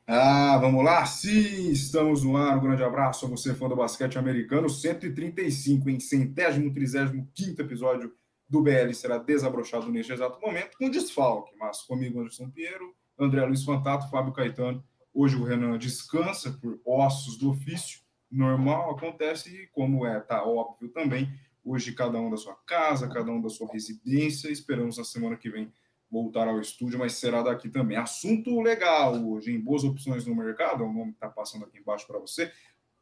Vamos lá? Sim, estamos no ar. Um grande abraço a você, fã do basquete americano. 135, em 135º episódio do BL será desabrochado neste exato momento, com desfalque, mas comigo Anderson Pinheiro, André Luiz Fantato, Fábio Caetano. Hoje o Renan descansa por ossos do ofício. Normal, acontece e como tá óbvio também, hoje cada um da sua casa, cada um da sua residência. Esperamos na semana que vem voltar ao estúdio, mas será daqui também. Assunto legal hoje, em boas opções no mercado, é o nome que está passando aqui embaixo para você.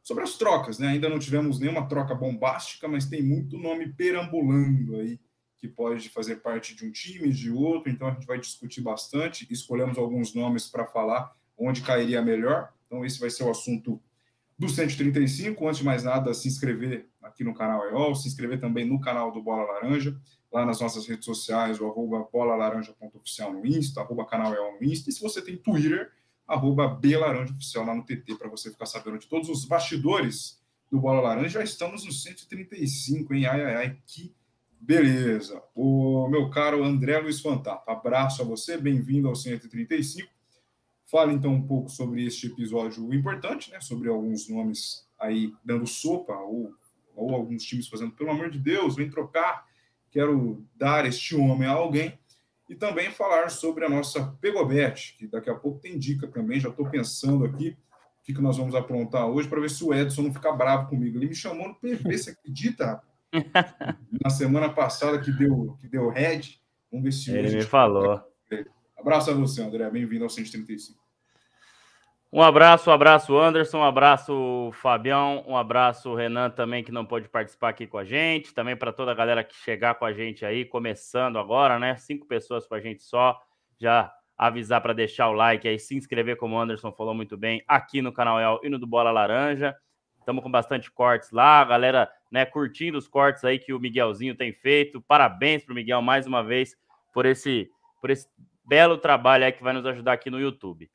Sobre as trocas, né? Ainda não tivemos nenhuma troca bombástica, mas tem muito nome perambulando aí que pode fazer parte de um time, de outro, então a gente vai discutir bastante. Escolhemos alguns nomes para falar onde cairia melhor. Então, esse vai ser o assunto do 135. Antes de mais nada, se inscrever aqui no canal EOL, se inscrever também no canal do Bola Laranja, lá nas nossas redes sociais, o @bolalaranja.oficial no Insta, @canal EOL no Insta, e se você tem Twitter, @belaranjaoficial lá no TT, para você ficar sabendo de todos os bastidores do Bola Laranja. Já estamos no 135, hein? Ai, ai, ai, que beleza. O meu caro André Luiz Fantato, abraço a você, bem-vindo ao 135. Fala então um pouco sobre este episódio importante, né? Sobre alguns nomes aí dando sopa, ou alguns times fazendo, pelo amor de Deus, vem trocar, quero dar este homem a alguém. E também falar sobre a nossa Pegobet, que daqui a pouco tem dica também. Já estou pensando aqui o que nós vamos aprontar hoje para ver se o Edson não fica bravo comigo. Ele me chamou no PV, você acredita? Na semana passada que deu head. Vamos ver se Ele hoje a me gente consegue. falou. Abraço a você, André. Bem-vindo ao 135. Um abraço, Anderson, um abraço, Fabião, um abraço, Renan, também, que não pôde participar aqui com a gente, também para toda a galera que chegar com a gente aí, começando agora, né? 5 pessoas com a gente só, já avisar para deixar o like aí, se inscrever, como o Anderson falou muito bem, aqui no canal El e no do Bola Laranja. Estamos com bastante cortes lá, a galera, né, curtindo os cortes aí que o Miguelzinho tem feito. Parabéns pro Miguel mais uma vez por esse belo trabalho aí que vai nos ajudar aqui no YouTube.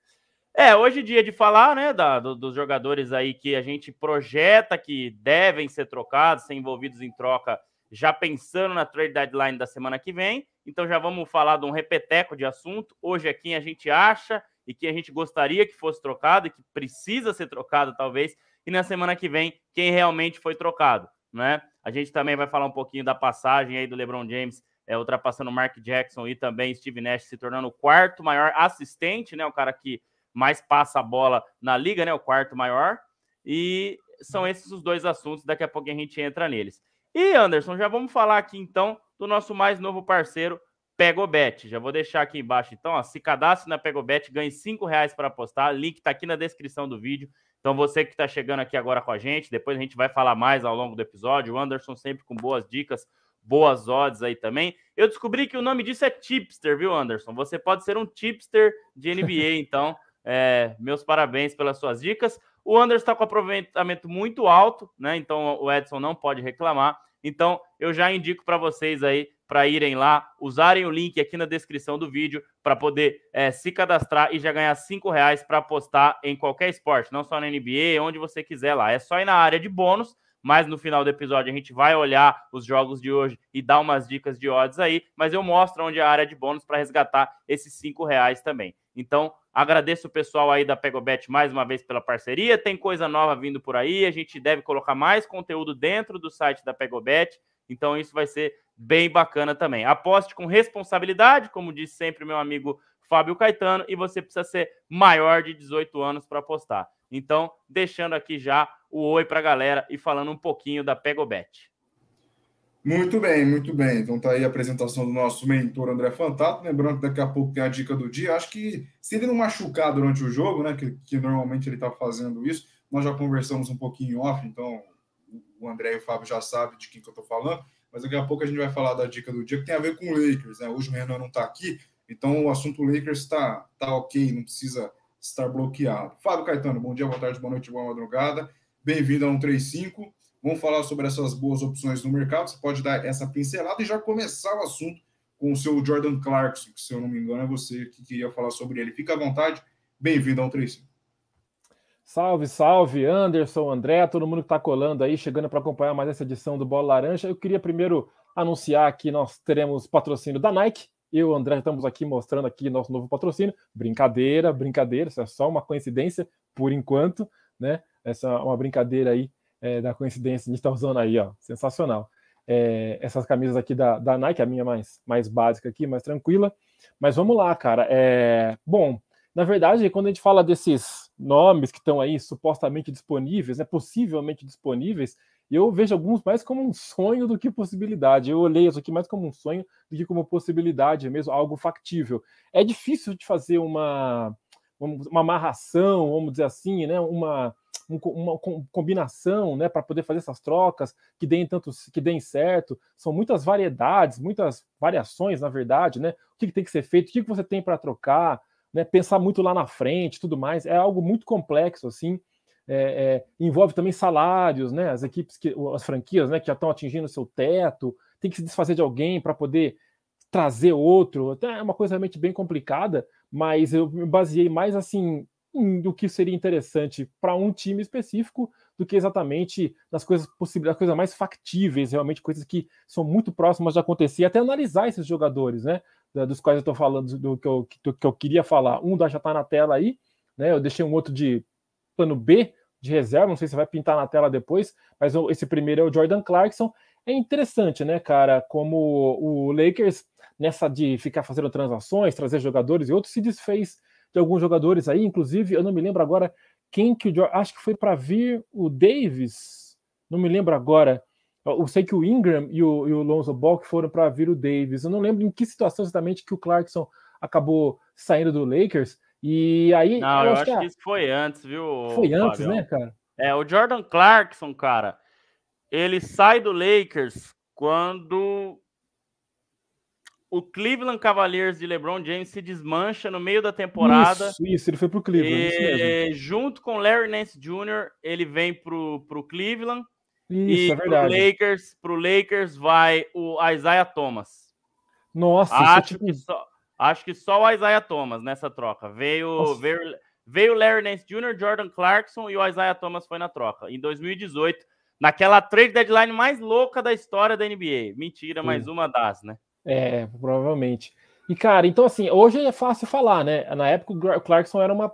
Hoje é dia de falar, né, dos jogadores aí que a gente projeta que devem ser trocados, ser envolvidos em troca, já pensando na trade deadline da semana que vem. Então já vamos falar de um repeteco de assunto. Hoje é quem a gente acha e quem a gente gostaria que fosse trocado e que precisa ser trocado, talvez. E na semana que vem, quem realmente foi trocado, né? A gente também vai falar um pouquinho da passagem aí do LeBron James, ultrapassando o Mark Jackson e também Steve Nash se tornando o quarto maior assistente, né? O cara que mais passa a bola na liga, né? O quarto maior. E são esses os dois assuntos. Daqui a pouco a gente entra neles. E, Anderson, já vamos falar aqui, então, do nosso mais novo parceiro, Pegobet. Já vou deixar aqui embaixo, então, ó, se cadastre na Pegobet, ganhe R$ 5 para apostar. O link está aqui na descrição do vídeo. Então, você que está chegando aqui agora com a gente, depois a gente vai falar mais ao longo do episódio. O Anderson sempre com boas dicas, boas odds aí também. Eu descobri que o nome disso é tipster, viu, Anderson? Você pode ser um tipster de NBA, então. Meus parabéns pelas suas dicas. O Anderson está com aproveitamento muito alto, né? Então o Edson não pode reclamar. Então eu já indico para vocês aí para irem lá, usarem o link aqui na descrição do vídeo para poder se cadastrar e já ganhar R$ 5 para apostar em qualquer esporte, não só na NBA, onde você quiser lá. É só ir na área de bônus, mas no final do episódio a gente vai olhar os jogos de hoje e dar umas dicas de odds aí, mas eu mostro onde é a área de bônus para resgatar esses R$ 5 também. Então, agradeço o pessoal aí da Pegobet mais uma vez pela parceria. Tem coisa nova vindo por aí. A gente deve colocar mais conteúdo dentro do site da Pegobet. Então, isso vai ser bem bacana também. Aposte com responsabilidade, como disse sempre meu amigo Fábio Caetano, e você precisa ser maior de 18 anos para apostar. Então, deixando aqui já o oi para a galera e falando um pouquinho da Pegobet. Muito bem, muito bem. Então tá aí a apresentação do nosso mentor André Fantato. Lembrando que daqui a pouco tem a dica do dia. Acho que se ele não machucar durante o jogo, né, que normalmente ele está fazendo isso, nós já conversamos um pouquinho off, então o André e o Fábio já sabem de quem que eu estou falando, mas daqui a pouco a gente vai falar da dica do dia, que tem a ver com o Lakers, né? Hoje o Renan não está aqui, então o assunto Lakers está ok, não precisa estar bloqueado. Fábio Caetano, bom dia, boa tarde, boa noite, boa madrugada. Bem-vindo a 135. Vamos falar sobre essas boas opções no mercado. Você pode dar essa pincelada e já começar o assunto com o seu Jordan Clarkson, que, se eu não me engano, é você que queria falar sobre ele. Fica à vontade. Bem-vindo ao 35. Salve, salve, Anderson, André, todo mundo que está colando aí, chegando para acompanhar mais essa edição do Bola Laranja. Eu queria primeiro anunciar que nós teremos patrocínio da Nike, Eu e o André estamos aqui mostrando aqui nosso novo patrocínio. Brincadeira, isso é só uma coincidência por enquanto, né? Essa é uma brincadeira aí da coincidência, a gente está usando aí, ó, sensacional. Essas camisas aqui da Nike, a minha mais básica aqui, mais tranquila. Mas vamos lá, cara. Bom, na verdade, quando a gente fala desses nomes que estão aí supostamente disponíveis, né, possivelmente disponíveis, eu vejo alguns mais como um sonho do que possibilidade. Eu olhei isso aqui mais como um sonho do que como possibilidade mesmo, algo factível. É difícil de fazer uma amarração, vamos dizer assim, né, uma combinação, né, para poder fazer essas trocas que deem certo. São muitas variedades, muitas variações, na verdade, né? O que tem que ser feito, o que você tem para trocar, né? Pensar muito lá na frente, tudo mais. É algo muito complexo, assim. Envolve também salários, né? As equipes, as franquias, né, que já estão atingindo o seu teto, tem que se desfazer de alguém para poder trazer outro. Até é uma coisa realmente bem complicada, mas eu me baseei mais assim do que seria interessante para um time específico do que exatamente nas coisas possíveis, as coisas mais factíveis, realmente coisas que são muito próximas de acontecer, até analisar esses jogadores, né, dos quais eu estou falando, do que eu queria falar. Um já está na tela aí, né, eu deixei um outro de plano B, de reserva, não sei se vai pintar na tela depois, mas esse primeiro é o Jordan Clarkson. É interessante, né, cara, como o Lakers, nessa de ficar fazendo transações, trazer jogadores e outros, se desfez de alguns jogadores aí, inclusive, eu não me lembro agora quem que acho que foi para vir o Davis, não me lembro agora. Eu sei que o Ingram e o Lonzo Ball que foram para vir o Davis. Eu não lembro em que situação exatamente que o Clarkson acabou saindo do Lakers. E aí. Não, eu acho que isso foi antes, viu? Foi antes, Fabião, né, cara? O Jordan Clarkson, cara, ele sai do Lakers quando o Cleveland Cavaliers de LeBron James se desmancha no meio da temporada. Isso, ele foi pro Cleveland, isso mesmo. Junto com Larry Nance Jr., ele vem pro Cleveland. Isso, e é verdade. Pro Lakers vai o Isaiah Thomas. Nossa, acho que só o Isaiah Thomas nessa troca. Veio o Larry Nance Jr., Jordan Clarkson e o Isaiah Thomas foi na troca. Em 2018, naquela trade deadline mais louca da história da NBA. Mentira, mais uma das, né? Provavelmente. E, cara, então assim, hoje é fácil falar, né? Na época o Clarkson era uma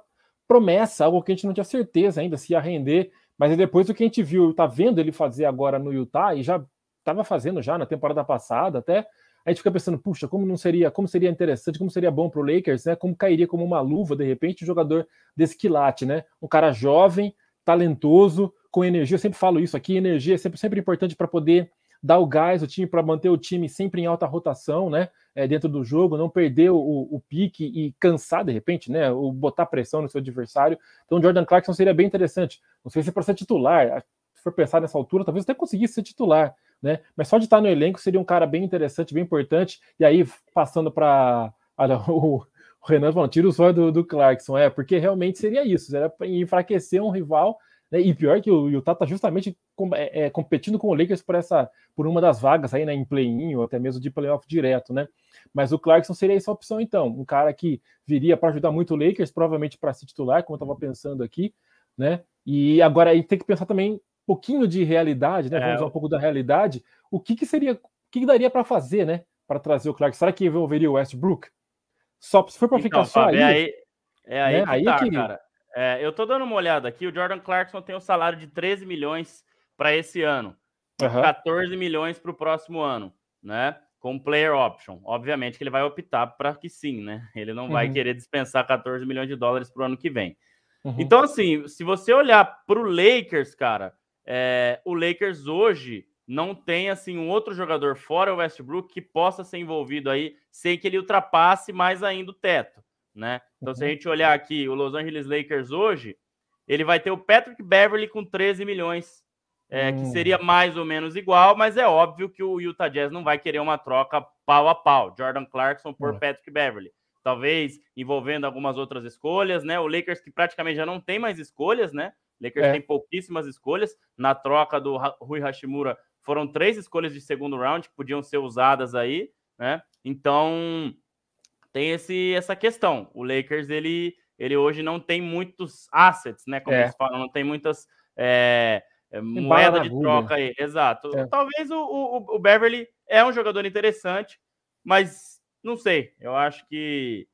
promessa, algo que a gente não tinha certeza ainda se ia render, mas depois o que a gente viu, tá vendo ele fazer agora no Utah, e já estava fazendo já na temporada passada até, a gente fica pensando, puxa, como seria interessante, como seria bom pro Lakers, né? Como cairia como uma luva, de repente, um jogador desse quilate, né? Um cara jovem, talentoso, com energia, eu sempre falo isso aqui, energia é sempre importante para poder dar o gás ao time, para manter o time sempre em alta rotação, né? Dentro do jogo, não perder o pique e cansar de repente, né? Ou botar pressão no seu adversário. Então, o Jordan Clarkson seria bem interessante. Não sei se é para ser titular, se for pensar nessa altura, talvez até conseguisse ser titular, né? Mas só de estar no elenco seria um cara bem interessante, bem importante. E aí, passando para o Renan falando, tira o zóio do Clarkson, porque realmente seria isso, era para enfraquecer um rival. E pior que o Utah está justamente competindo com o Lakers por uma das vagas aí, né, em play-in ou até mesmo de playoff direto, né? Mas o Clarkson seria essa opção, então. Um cara que viria para ajudar muito o Lakers, provavelmente para ser titular, como eu estava pensando aqui, né? E agora aí tem que pensar também um pouquinho de realidade, né? Vamos usar um pouco da realidade. O que daria para fazer, né? Para trazer o Clarkson? Será que envolveria o Westbrook? Só se for para ficar só Fábio, aí. Aí que tá, cara. Eu tô dando uma olhada aqui, o Jordan Clarkson tem um salário de 13 milhões para esse ano, 14 milhões para o próximo ano, né? Com player option. Obviamente que ele vai optar para que sim, né? Ele não vai querer dispensar 14 milhões de dólares para o ano que vem. Então, assim, se você olhar para o Lakers, cara, o Lakers hoje não tem, assim, um outro jogador fora o Westbrook que possa ser envolvido aí sem que ele ultrapasse mais ainda o teto, né? Então, se a gente olhar aqui, o Los Angeles Lakers hoje, ele vai ter o Patrick Beverley com 13 milhões, que seria mais ou menos igual, mas é óbvio que o Utah Jazz não vai querer uma troca pau a pau, Jordan Clarkson por Patrick Beverley. Talvez envolvendo algumas outras escolhas, né? O Lakers que praticamente já não tem mais escolhas, né? O Lakers tem pouquíssimas escolhas. Na troca do Rui Hachimura, foram 3 escolhas de segundo round que podiam ser usadas aí, né? Então, tem essa questão. O Lakers, ele hoje não tem muitos assets, né? Como eles falam, não tem muitas moeda de troca aí. Exato. Talvez o Beverley é um jogador interessante, mas Não sei, eu acho que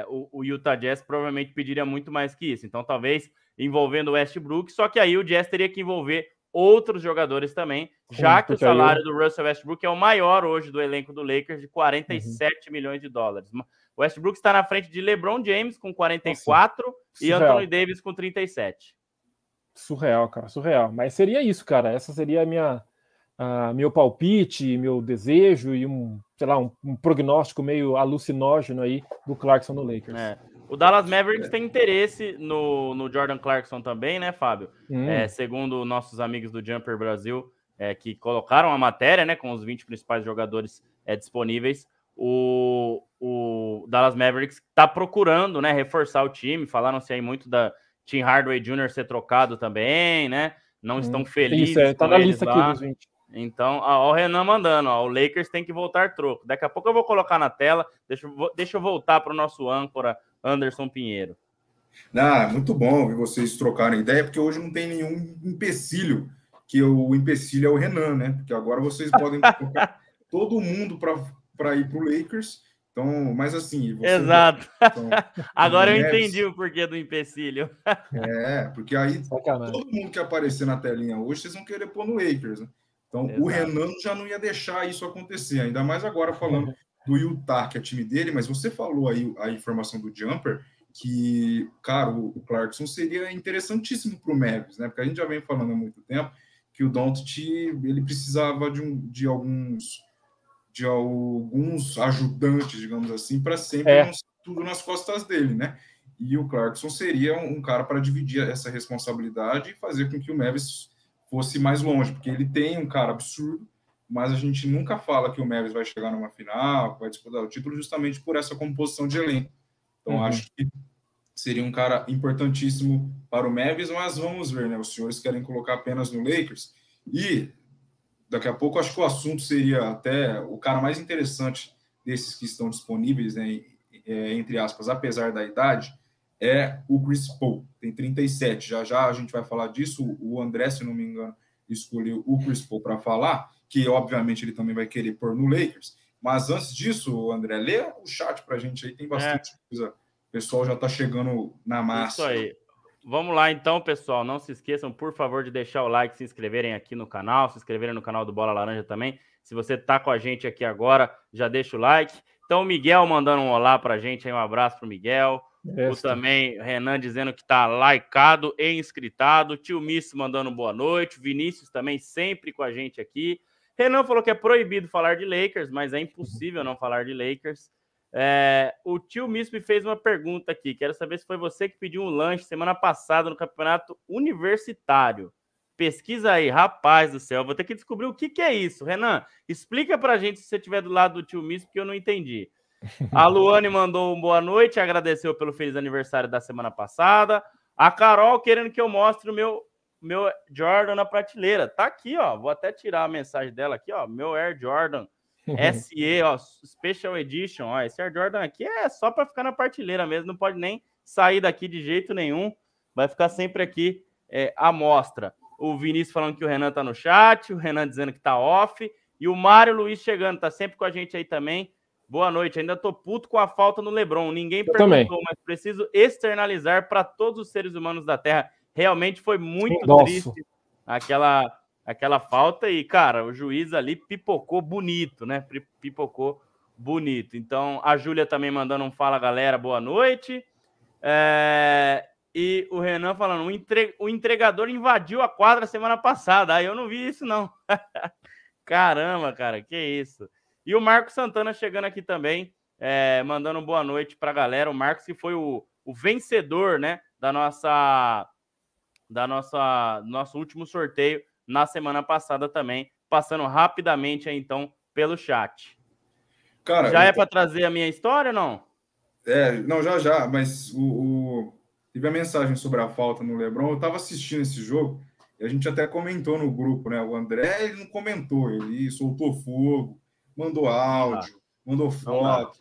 o Utah Jazz provavelmente pediria muito mais que isso. Então, talvez envolvendo o Westbrook, só que aí o Jazz teria que envolver outros jogadores também, já que o salário do Russell Westbrook é o maior hoje do elenco do Lakers, de 47 milhões de dólares. O Westbrook está na frente de LeBron James com 44 e Anthony Davis com 37. Surreal, cara, surreal. Mas seria isso, cara. Essa seria meu palpite, meu desejo e um prognóstico meio alucinógeno aí do Clarkson no Lakers. O Dallas Mavericks tem interesse no Jordan Clarkson também, né, Fábio? Segundo nossos amigos do Jumper Brasil, que colocaram a matéria, né, com os 20 principais jogadores disponíveis, o Dallas Mavericks está procurando, né, reforçar o time. Falaram-se aí muito da Tim Hardaway Jr. ser trocado também, né? Não estão felizes. Isso, tá na lista aqui dos 20. Então, o Renan mandando, o Lakers tem que voltar troco. Daqui a pouco eu vou colocar na tela. Deixa eu voltar para o nosso âncora, Anderson Pinheiro. Muito bom ver vocês trocarem ideia, porque hoje não tem nenhum empecilho, que o empecilho é o Renan, né? Porque agora vocês podem colocar todo mundo para ir para o Lakers. Então, mas assim... Exato. Agora eu entendi o porquê do empecilho. Porque aí todo mundo que aparecer na telinha hoje, vocês vão querer pôr no Lakers, né? Então, o Renan já não ia deixar isso acontecer, ainda mais agora falando do Utah, que é o time dele, mas você falou aí a informação do Jumper, que, cara, o Clarkson seria interessantíssimo para o Mavericks, né? Porque a gente já vem falando há muito tempo que o Doncic, ele precisava de alguns ajudantes, digamos assim, para sempre não ser tudo nas costas dele, né? E o Clarkson seria um cara para dividir essa responsabilidade e fazer com que o Mavericks fosse mais longe, porque ele tem um cara absurdo, mas a gente nunca fala que o Mavericks vai chegar numa final, vai disputar o título justamente por essa composição de elenco. Então, acho que seria um cara importantíssimo para o Mavericks, mas vamos ver, né? Os senhores querem colocar apenas no Lakers e daqui a pouco acho que o assunto seria até o cara mais interessante desses que estão disponíveis, né, entre aspas, apesar da idade, é o Chris Paul, tem 37. Já a gente vai falar disso. O André, se não me engano, escolheu o Chris Paul para falar, que obviamente ele também vai querer pôr no Lakers. Mas antes disso, André, lê o chat para a gente aí, tem bastante coisa. O pessoal já está chegando na massa. Isso aí. Vamos lá então, pessoal. Não se esqueçam, por favor, de deixar o like, se inscreverem aqui no canal, se inscreverem no canal do Bola Laranja também. Se você está com a gente aqui agora, já deixa o like. Então, o Miguel mandando um olá para a gente, aí, um abraço para o Miguel. Também Renan dizendo que está likeado e inscritado. Tio Misso mandando boa noite. Vinícius também sempre com a gente aqui. Renan falou que é proibido falar de Lakers, mas é impossível não falar de Lakers. O tio Misso me fez uma pergunta aqui. Quero saber se foi você que pediu um lanche semana passada no campeonato universitário. Pesquisa aí, rapaz do céu. Vou ter que descobrir o que é isso. Renan, explica pra gente se você estiver do lado do tio Misso, porque eu não entendi. A Luane mandou um boa noite, agradeceu pelo feliz aniversário da semana passada. A Carol querendo que eu mostre o meu Jordan na prateleira. Tá aqui, ó. Vou até tirar a mensagem dela aqui, ó. Meu Air Jordan SE, ó, Special Edition. Ó, esse Air Jordan aqui é só para ficar na prateleira mesmo, não pode nem sair daqui de jeito nenhum. Vai ficar sempre aqui à mostra. O Vinícius falando que o Renan tá no chat, o Renan dizendo que tá off, e o Mário Luiz chegando, tá sempre com a gente aí também. Boa noite, ainda tô puto com a falta no LeBron. Ninguém perguntou, mas preciso externalizar para todos os seres humanos da Terra. Realmente foi muito triste aquela falta e, cara, o juiz ali pipocou bonito, né? Pipocou bonito. Então, a Júlia também mandando um fala, galera, boa noite. E o Renan falando, o entregador invadiu a quadra semana passada. Aí eu não vi isso, não. Caramba, cara, que isso. E o Marcos Santana chegando aqui também, mandando boa noite para a galera. O Marcos que foi o vencedor, né, nosso último sorteio na semana passada também, passando rapidamente aí, então, pelo chat. Cara, já é para trazer a minha história ou não? Não, já, mas teve a mensagem sobre a falta no LeBron. Eu estava assistindo esse jogo e a gente até comentou no grupo, né? O André, ele não comentou, ele soltou fogo, mandou áudio, mandou foto,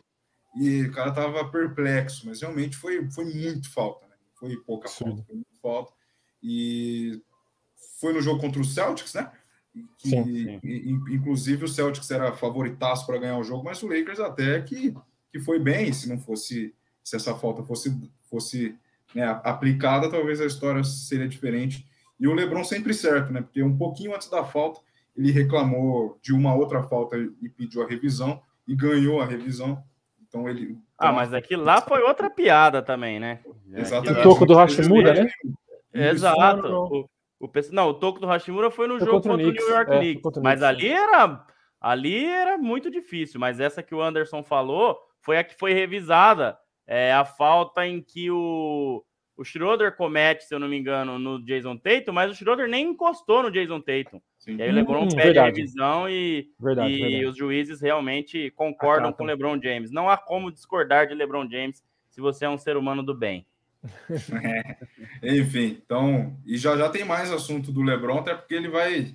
e o cara tava perplexo, mas realmente foi muito falta, né? Foi pouca falta, foi muito falta. E foi no jogo contra o Celtics, né? Sim. Inclusive o Celtics era favoritaço para ganhar o jogo, mas o Lakers até que foi bem. Se não fosse, se essa falta fosse né, aplicada, talvez a história seria diferente. E o LeBron sempre certo, né? Porque um pouquinho antes da falta ele reclamou de uma outra falta e pediu a revisão e ganhou a revisão. Então ele. Então, mas aquilo lá foi outra piada também, né? Exatamente. O toco do Hashimura, né? Exato. O toco do Hashimura foi no jogo contra o New York Knicks. Mas ali era muito difícil. Mas essa que o Anderson falou foi a que foi revisada. A falta em que o Schroeder comete, se eu não me engano, no Jason Tatum, mas o Schroeder nem encostou no Jason Tatum. Sim. E aí o LeBron pede a revisão e os juízes realmente concordam com o LeBron James. Não há como discordar de LeBron James se você é um ser humano do bem. Enfim, então, e já tem mais assunto do LeBron, até porque ele vai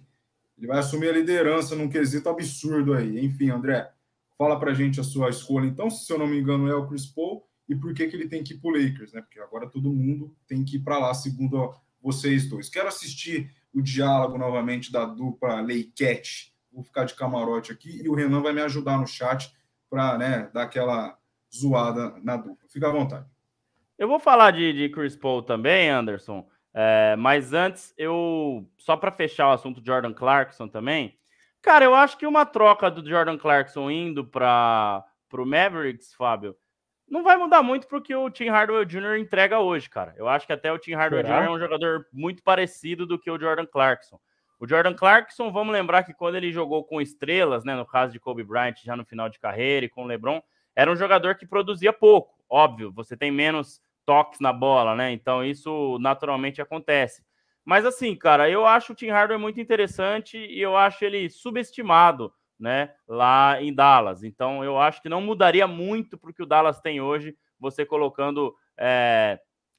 assumir a liderança num quesito absurdo aí. Enfim, André, fala pra gente a sua escolha. Então, se eu não me engano, é o Chris Paul, e por que ele tem que ir pro Lakers, né? Porque agora todo mundo tem que ir para lá, segundo vocês dois. Quero assistir o diálogo novamente da dupla Lay-Cat. Vou ficar de camarote aqui e o Renan vai me ajudar no chat para, né, dar aquela zoada na dupla. Fica à vontade. Eu vou falar de Chris Paul também, Anderson, mas antes, só para fechar o assunto de Jordan Clarkson também, cara, eu acho que uma troca do Jordan Clarkson indo para o Mavericks, Fábio, não vai mudar muito porque o Tim Hardaway Jr. entrega hoje, cara. Eu acho que até o Tim Hardaway Jr. é um jogador muito parecido do que o Jordan Clarkson. O Jordan Clarkson, vamos lembrar que quando ele jogou com estrelas, né, no caso de Kobe Bryant já no final de carreira e com o LeBron, era um jogador que produzia pouco. Óbvio, você tem menos toques na bola, né? Então isso naturalmente acontece. Mas assim, cara, eu acho o Tim Hardaway muito interessante e eu acho ele subestimado, né, lá em Dallas. Então eu acho que não mudaria muito para o que o Dallas tem hoje, você colocando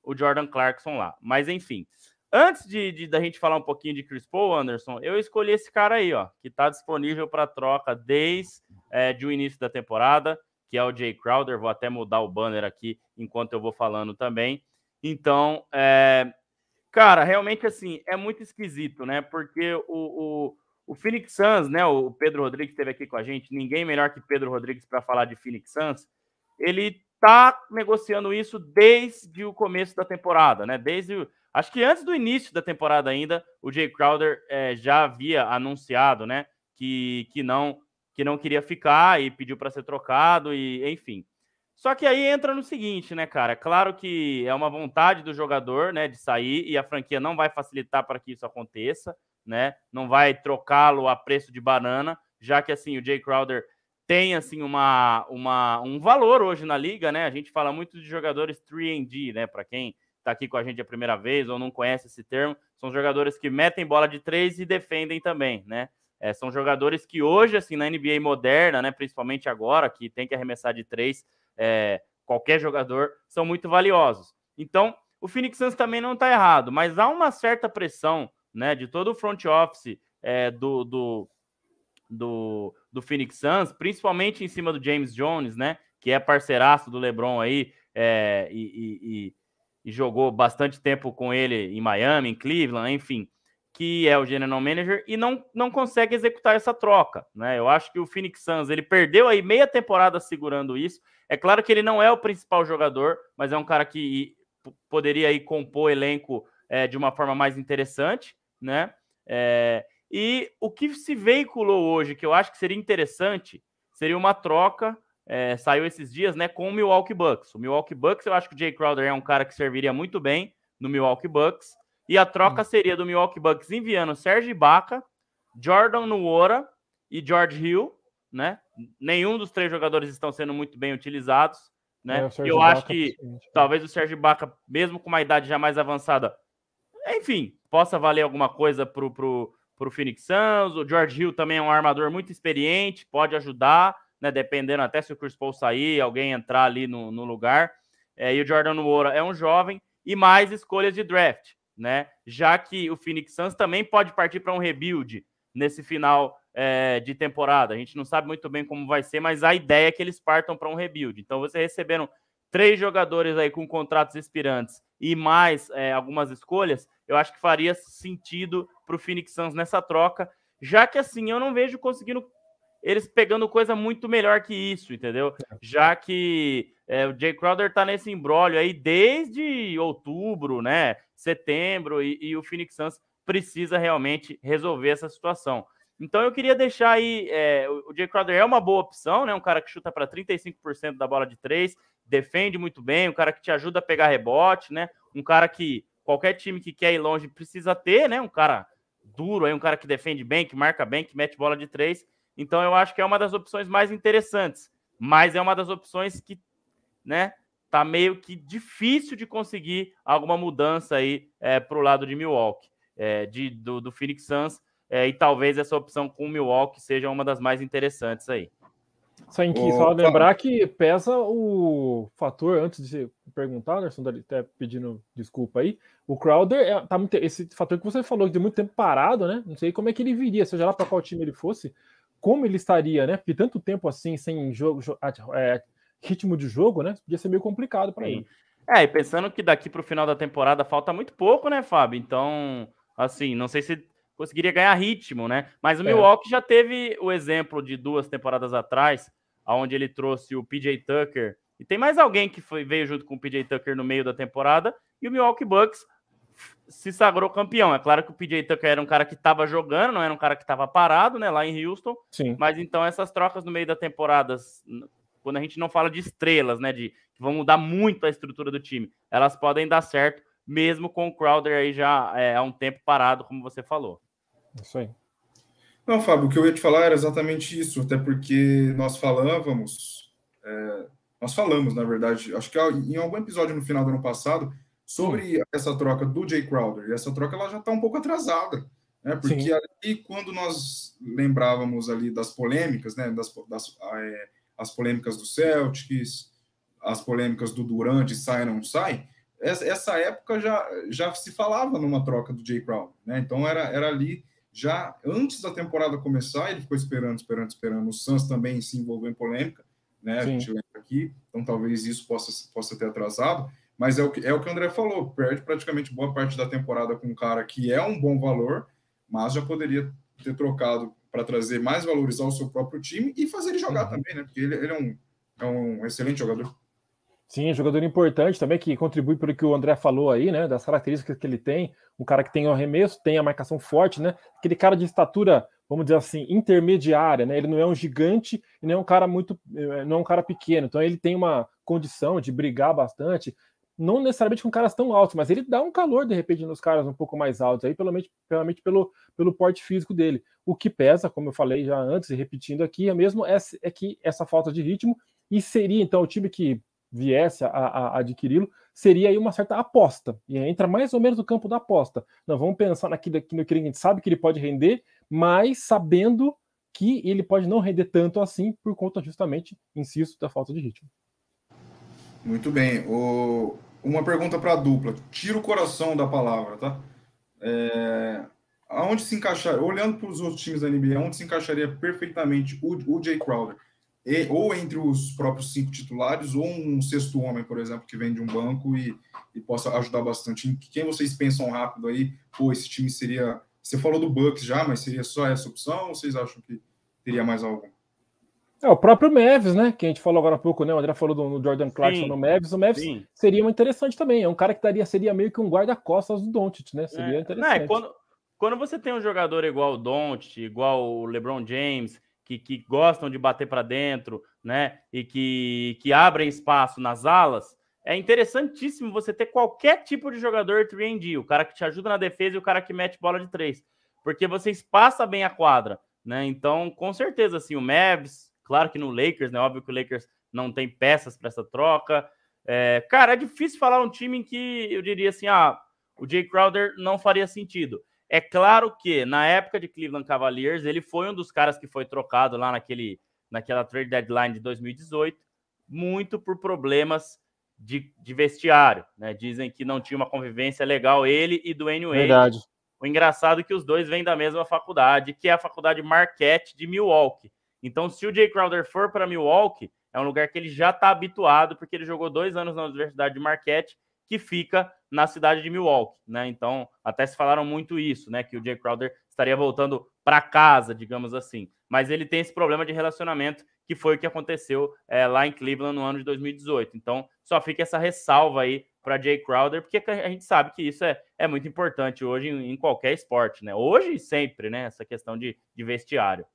o Jordan Clarkson lá. Mas enfim, antes da gente falar um pouquinho de Chris Paul, Anderson, eu escolhi esse cara aí, ó, que está disponível para troca desde o início da temporada, que é o Jay Crowder. Vou até mudar o banner aqui enquanto eu vou falando também. Então, cara, realmente assim, é muito esquisito, né? Porque o Phoenix Suns, né? O Pedro Rodrigues esteve aqui com a gente, ninguém melhor que Pedro Rodrigues para falar de Phoenix Suns. Ele tá negociando isso desde o começo da temporada, né? Acho que antes do início da temporada ainda, o Jay Crowder já havia anunciado, né? Que não queria ficar e pediu para ser trocado, e enfim. Só que aí entra no seguinte, né, cara? Claro que é uma vontade do jogador, né, de sair, e a franquia não vai facilitar para que isso aconteça, né? Não vai trocá-lo a preço de banana, já que assim o Jay Crowder tem assim um valor hoje na liga, né? A gente fala muito de jogadores 3&D, né? Para quem está aqui com a gente a primeira vez ou não conhece esse termo, são jogadores que metem bola de 3 e defendem também, né? São jogadores que hoje, assim, na NBA moderna, né, principalmente agora, que tem que arremessar de 3, qualquer jogador, são muito valiosos. Então, o Phoenix Suns também não está errado, mas há uma certa pressão, né, de todo o front office do Phoenix Suns, principalmente em cima do James Jones, né, que é parceiraço do LeBron aí, e jogou bastante tempo com ele em Miami, em Cleveland, enfim, que é o general manager, e não consegue executar essa troca, né? Eu acho que o Phoenix Suns, ele perdeu aí meia temporada segurando isso. É claro que ele não é o principal jogador, mas é um cara que poderia aí compor elenco de uma forma mais interessante, né? E o que se veiculou hoje, que eu acho que seria interessante, seria uma troca, saiu esses dias, né, com o Milwaukee Bucks. O Milwaukee Bucks, eu acho que o Jay Crowder é um cara que serviria muito bem no Milwaukee Bucks. E a troca seria do Milwaukee Bucks enviando Serge Ibaka, Jordan Nwora e George Hill, né? Nenhum dos 3 jogadores estão sendo muito bem utilizados, né? Eu acho que talvez o Serge Ibaka, mesmo com uma idade já mais avançada, enfim, possa valer alguma coisa pro Phoenix Suns. O George Hill também é um armador muito experiente, pode ajudar, né? Dependendo até se o Chris Paul sair, alguém entrar ali no lugar. E o Jordan Nwora é um jovem, e mais escolhas de draft, né? Já que o Phoenix Suns também pode partir para um rebuild nesse final de temporada. A gente não sabe muito bem como vai ser, mas a ideia é que eles partam para um rebuild. Então, você recebendo 3 jogadores aí com contratos expirantes e mais algumas escolhas, eu acho que faria sentido para o Phoenix Suns nessa troca. já que assim, eu não vejo conseguindo eles pegando coisa muito melhor que isso, entendeu? Já que o Jay Crowder tá nesse imbróglio aí desde outubro, né? Setembro, e o Phoenix Suns precisa realmente resolver essa situação. Então eu queria deixar aí, o Jay Crowder é uma boa opção, né? Um cara que chuta para 35% da bola de 3, defende muito bem, um cara que te ajuda a pegar rebote, né? Um cara que qualquer time que quer ir longe precisa ter, né? Um cara duro aí, um cara que defende bem, que marca bem, que mete bola de 3. Então eu acho que é uma das opções mais interessantes, mas é uma das opções que, né, tá meio que difícil de conseguir alguma mudança aí pro lado de Milwaukee, do Phoenix Suns, e talvez essa opção com o Milwaukee seja uma das mais interessantes aí. Só lembrar que pesa o fator, antes de você perguntar, Anderson, até pedindo desculpa aí, o Crowder, esse fator que você falou, de muito tempo parado, né? Não sei como é que ele viria, seja lá para qual time ele fosse, como ele estaria, né? Porque tanto tempo assim, sem ritmo de jogo, né? Podia ser meio complicado para ele. E pensando que daqui para o final da temporada falta muito pouco, né, Fábio? Então, assim, não sei se conseguiria ganhar ritmo, né? Mas o Milwaukee já teve o exemplo de 2 temporadas atrás, onde ele trouxe o PJ Tucker, e tem mais alguém que veio junto com o PJ Tucker no meio da temporada, e o Milwaukee Bucks se sagrou campeão. É claro que o PJ Tucker era um cara que estava jogando, não era um cara que estava parado, né, lá em Houston. Sim. Mas então essas trocas no meio da temporada, quando a gente não fala de estrelas, né, que vão mudar muito a estrutura do time, elas podem dar certo, mesmo com o Crowder aí já há um tempo parado, como você falou. Isso aí. Não, Fábio, o que eu ia te falar era exatamente isso, até porque nós falamos, na verdade, acho que em algum episódio no final do ano passado, sobre essa troca do Jay Crowder, e essa troca ela já está um pouco atrasada, né? Porque ali, quando nós lembrávamos ali das polêmicas, né? As polêmicas do Celtics, as polêmicas do Durant, sai ou não sai, essa época já se falava numa troca do Jay Crowder, né? Então era ali, já antes da temporada começar, ele ficou esperando. O Suns também se envolveu em polêmica, né? A gente lembra aqui, então talvez isso possa ter atrasado, mas é o que o André falou, perde praticamente boa parte da temporada com um cara que é um bom valor, mas já poderia ter trocado para trazer mais valores ao seu próprio time e fazer ele jogar também, né? Porque ele é um excelente jogador. Sim, jogador importante também, que contribui pelo que o André falou aí, né? Das características que ele tem, um cara que tem o arremesso, tem a marcação forte, né? Aquele cara de estatura, vamos dizer assim, intermediária, né? Ele não é um gigante e não é um cara não é um cara pequeno, então ele tem uma condição de brigar bastante, não necessariamente com caras tão altos, mas ele dá um calor, de repente, nos caras um pouco mais altos, aí, pelo porte físico dele. O que pesa, como eu falei já antes, e repetindo aqui, é que essa falta de ritmo, e seria, então, o time que viesse a adquiri-lo, seria aí uma certa aposta, e entra mais ou menos no campo da aposta. Não, vamos pensar naquilo que a gente sabe que ele pode render, mas sabendo que ele pode não render tanto assim, por conta justamente, insisto, da falta de ritmo. Muito bem. Uma pergunta para a dupla. Tira o coração da palavra, tá? Aonde se encaixar, olhando para os outros times da NBA, aonde se encaixaria perfeitamente o Jay Crowder? Ou entre os próprios 5 titulares, ou um sexto homem, por exemplo, que vem de um banco e possa ajudar bastante. Em quem vocês pensam rápido aí? Pô, esse time seria... Você falou do Bucks já, mas seria só essa opção, ou vocês acham que teria mais algum? O próprio Mavis, né? Que a gente falou agora há pouco, né? O André falou do Jordan Clarkson no Mavis. O Mavis seria uma interessante também. É um cara que seria meio que um guarda-costas do Doncic, né? Seria interessante. Quando você tem um jogador igual o Doncic, igual o LeBron James, que gostam de bater para dentro, né? E que abrem espaço nas alas, é interessantíssimo você ter qualquer tipo de jogador 3&D, o cara que te ajuda na defesa e o cara que mete bola de 3, porque você espaça bem a quadra, né? Então, com certeza, assim, o Mavs, claro que no Lakers, né? Óbvio que o Lakers não tem peças para essa troca. Cara, é difícil falar um time em que eu diria assim, o Jay Crowder não faria sentido. É claro que, na época de Cleveland Cavaliers, ele foi um dos caras que foi trocado lá naquela trade deadline de 2018, muito por problemas de vestiário, né? Dizem que não tinha uma convivência legal ele e Dwayne Wade. Verdade. O engraçado é que os dois vêm da mesma faculdade, que é a faculdade Marquette de Milwaukee. Então, se o Jay Crowder for para Milwaukee, é um lugar que ele já está habituado, porque ele jogou 2 anos na Universidade de Marquette que fica na cidade de Milwaukee, né? Então, até se falaram muito isso, né? Que o Jay Crowder estaria voltando para casa, digamos assim. Mas ele tem esse problema de relacionamento, que foi o que aconteceu lá em Cleveland no ano de 2018. Então, só fica essa ressalva aí para Jay Crowder, porque a gente sabe que isso é muito importante hoje em qualquer esporte, né? Hoje e sempre, né? Essa questão de vestiário.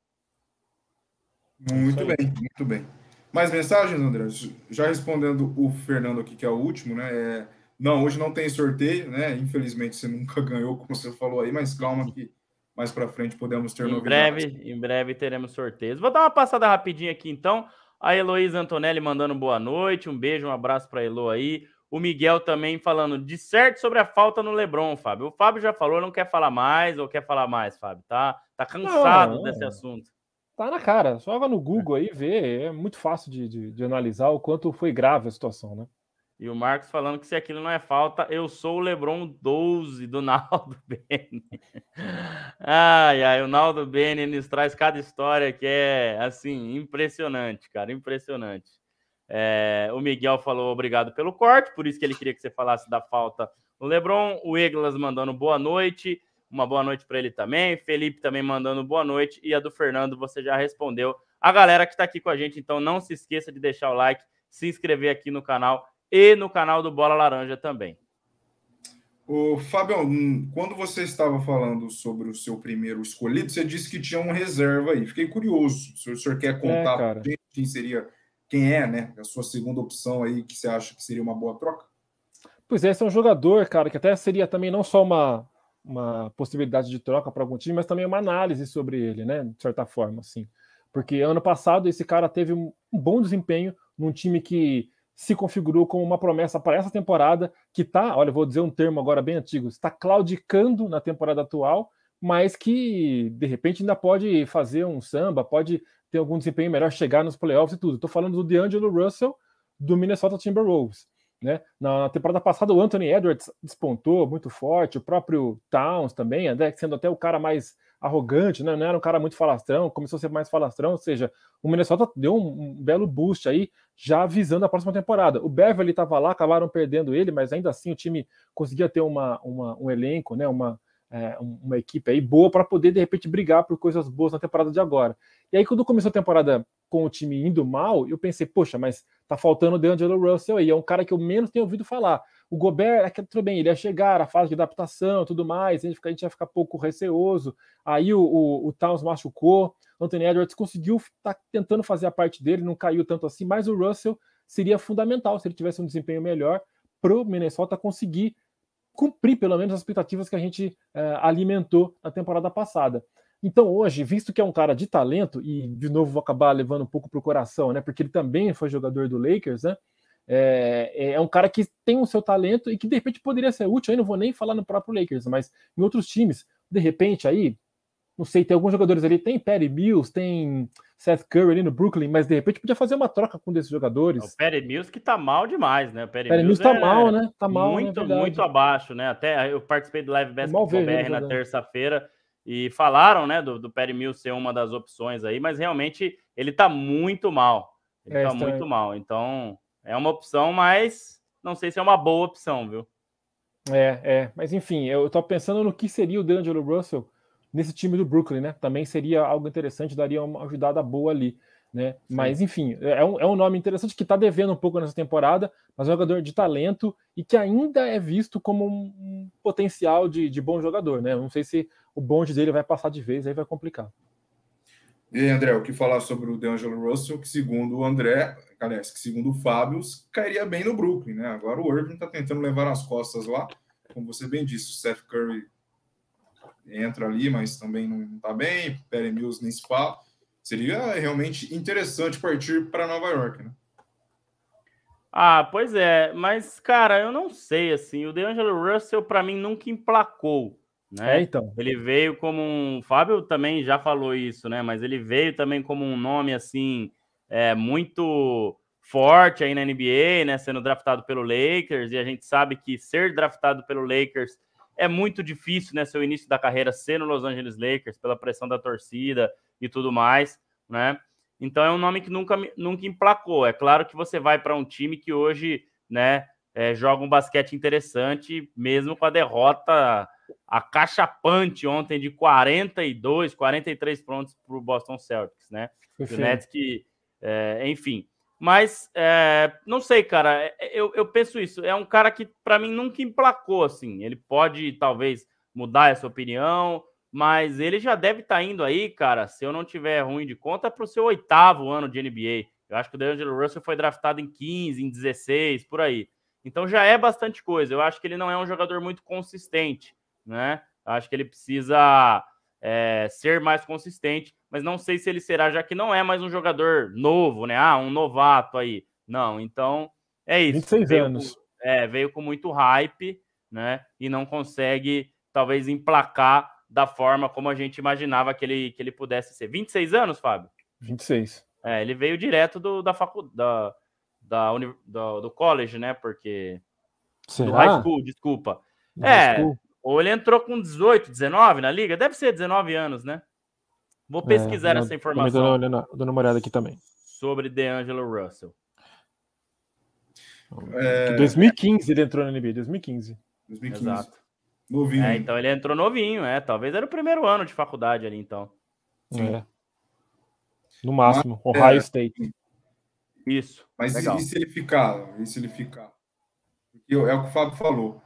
Muito bem, muito bem. Mais mensagens, André? Já respondendo o Fernando aqui, que é o último, né? Não, hoje não tem sorteio, né? Infelizmente você nunca ganhou, como você falou aí, mas calma que mais para frente podemos ter novidades. Em breve teremos sorteios. Vou dar uma passada rapidinho aqui, então. A Heloísa Antonelli mandando boa noite. Um beijo, um abraço para a Elo aí. O Miguel também falando de certo sobre a falta no LeBron, Fábio. O Fábio já falou, não quer falar mais ou quer falar mais, Fábio? Tá cansado desse assunto. Tá na cara. Só vai no Google aí e vê. É muito fácil de analisar o quanto foi grave a situação, né? E o Marcos falando que se aquilo não é falta, eu sou o LeBron 12 do Naldo Bene. Ai, o Naldo Bene nos traz cada história que é, assim, impressionante, cara, impressionante. O Miguel falou obrigado pelo corte, por isso que ele queria que você falasse da falta no LeBron. O Eglas mandando boa noite, uma boa noite para ele também. Felipe também mandando boa noite. E a do Fernando você já respondeu. A galera que está aqui com a gente, então não se esqueça de deixar o like, se inscrever aqui no canal e no canal do Bola Laranja também. Ô, Fabião, quando você estava falando sobre o seu primeiro escolhido, você disse que tinha um reserva aí. Fiquei curioso. Se o senhor quer contar para a gente quem é, né? A sua segunda opção aí, que você acha que seria uma boa troca? Pois é, esse é um jogador, cara, que até seria também não só uma possibilidade de troca para algum time, mas também uma análise sobre ele, né? De certa forma, assim. Porque ano passado esse cara teve um bom desempenho num time que se configurou como uma promessa para essa temporada, que tá, olha, vou dizer um termo agora bem antigo, está claudicando na temporada atual, mas que de repente ainda pode fazer um samba, pode ter algum desempenho melhor, chegar nos playoffs e tudo. Estou falando do D'Angelo Russell do Minnesota Timberwolves. Né? Na temporada passada o Anthony Edwards despontou muito forte, o próprio Towns também, sendo até o cara mais arrogante, né? Não era um cara muito falastrão, começou a ser mais falastrão, ou seja, o Minnesota deu um belo boost aí, já visando a próxima temporada. O Beverly estava lá, acabaram perdendo ele, mas ainda assim o time conseguia ter um elenco, né? Uma equipe aí boa para poder de repente brigar por coisas boas na temporada de agora. E aí quando começou a temporada com o time indo mal, eu pensei, poxa, mas tá faltando o D'Angelo Russell aí, é um cara que eu menos tenho ouvido falar. O Gobert, tudo bem, ele ia chegar, a fase de adaptação, tudo mais, a gente ia ficar pouco receoso. Aí o Towns machucou, o Anthony Edwards conseguiu, tá tentando fazer a parte dele, não caiu tanto assim, mas o Russell seria fundamental se ele tivesse um desempenho melhor pro Minnesota conseguir cumprir pelo menos as expectativas que a gente alimentou na temporada passada. Então hoje, visto que é um cara de talento, e de novo vou acabar levando um pouco pro coração, né, porque ele também foi jogador do Lakers, né, é um cara que tem o seu talento e que de repente poderia ser útil, aí não vou nem falar no próprio Lakers, mas em outros times, de repente aí, não sei, tem alguns jogadores ali, tem Patty Mills, tem Seth Curry ali no Brooklyn, mas de repente podia fazer uma troca com um desses jogadores. O Patty Mills que tá mal demais, né? O Patty Mills tá mal, né? Tá mal, muito, né? Muito abaixo, né? Até eu participei do Live Basketball BR na terça-feira e falaram, né, do Patty Mills ser uma das opções aí, mas realmente ele tá muito mal. Ele tá muito mal. Então, é uma opção, mas não sei se é uma boa opção, viu? Mas enfim, eu tô pensando no que seria o D'Angelo Russell nesse time do Brooklyn, né? Também seria algo interessante, daria uma ajudada boa ali, né? Sim. Mas enfim, é um nome interessante que tá devendo um pouco nessa temporada, mas é um jogador de talento e que ainda é visto como um potencial de bom jogador, né? Eu não sei se o bonde dele vai passar de vez, aí vai complicar. E aí, André, o que falar sobre o D'Angelo Russell, que segundo o André, aliás, que segundo o Fábio, cairia bem no Brooklyn, né? Agora o Irving tá tentando levar nas costas lá, como você bem disse, o Seth Curry entra ali, mas também não está bem, Patty Mills nem se fala. Seria realmente interessante partir para Nova York, né? Pois é, mas, cara, eu não sei, assim, o D'Angelo Russell, para mim, nunca emplacou, né? Então. Ele veio como um... Fábio também já falou isso, né? Mas ele veio também como um nome, assim, muito forte aí na NBA, né? Sendo draftado pelo Lakers, e a gente sabe que ser draftado pelo Lakers é muito difícil, né? Seu início da carreira ser no Los Angeles Lakers, pela pressão da torcida e tudo mais, né? Então é um nome que nunca emplacou. É claro que você vai para um time que hoje, né, joga um basquete interessante, mesmo com a derrota acachapante ontem de 42, 43 pontos para o Boston Celtics, né? O Nets que, enfim. Mas, não sei, cara, eu penso isso. É um cara que, para mim, nunca emplacou, assim. Ele pode, talvez, mudar essa opinião, mas ele já deve estar indo aí, cara, se eu não tiver ruim de conta, para o seu 8º ano de NBA. Eu acho que o D'Angelo Russell foi draftado em 15, em 16, por aí. Então já é bastante coisa. Eu acho que ele não é um jogador muito consistente, né? Eu acho que ele precisa ser mais consistente, mas não sei se ele será, já que não é mais um jogador novo, né? Um novato aí. Não, então é isso. 26 anos. Veio com muito hype, né? E não consegue, talvez, emplacar da forma como a gente imaginava que ele pudesse ser. 26 anos, Fábio? 26. Ele veio direto da faculdade, do college, né? Porque... Será? Do high school, desculpa. Ou ele entrou com 18, 19 na liga? Deve ser 19 anos, né? Vou pesquisar essa informação. Dando uma olhada aqui também. Sobre D'Angelo Russell. 2015 ele entrou na NBA, 2015. Exato. Novinho. Então ele entrou novinho, talvez era o primeiro ano de faculdade ali, então. No máximo, Ohio State. Isso. Mas legal. E se ele ficar? Porque é o que o Fábio falou.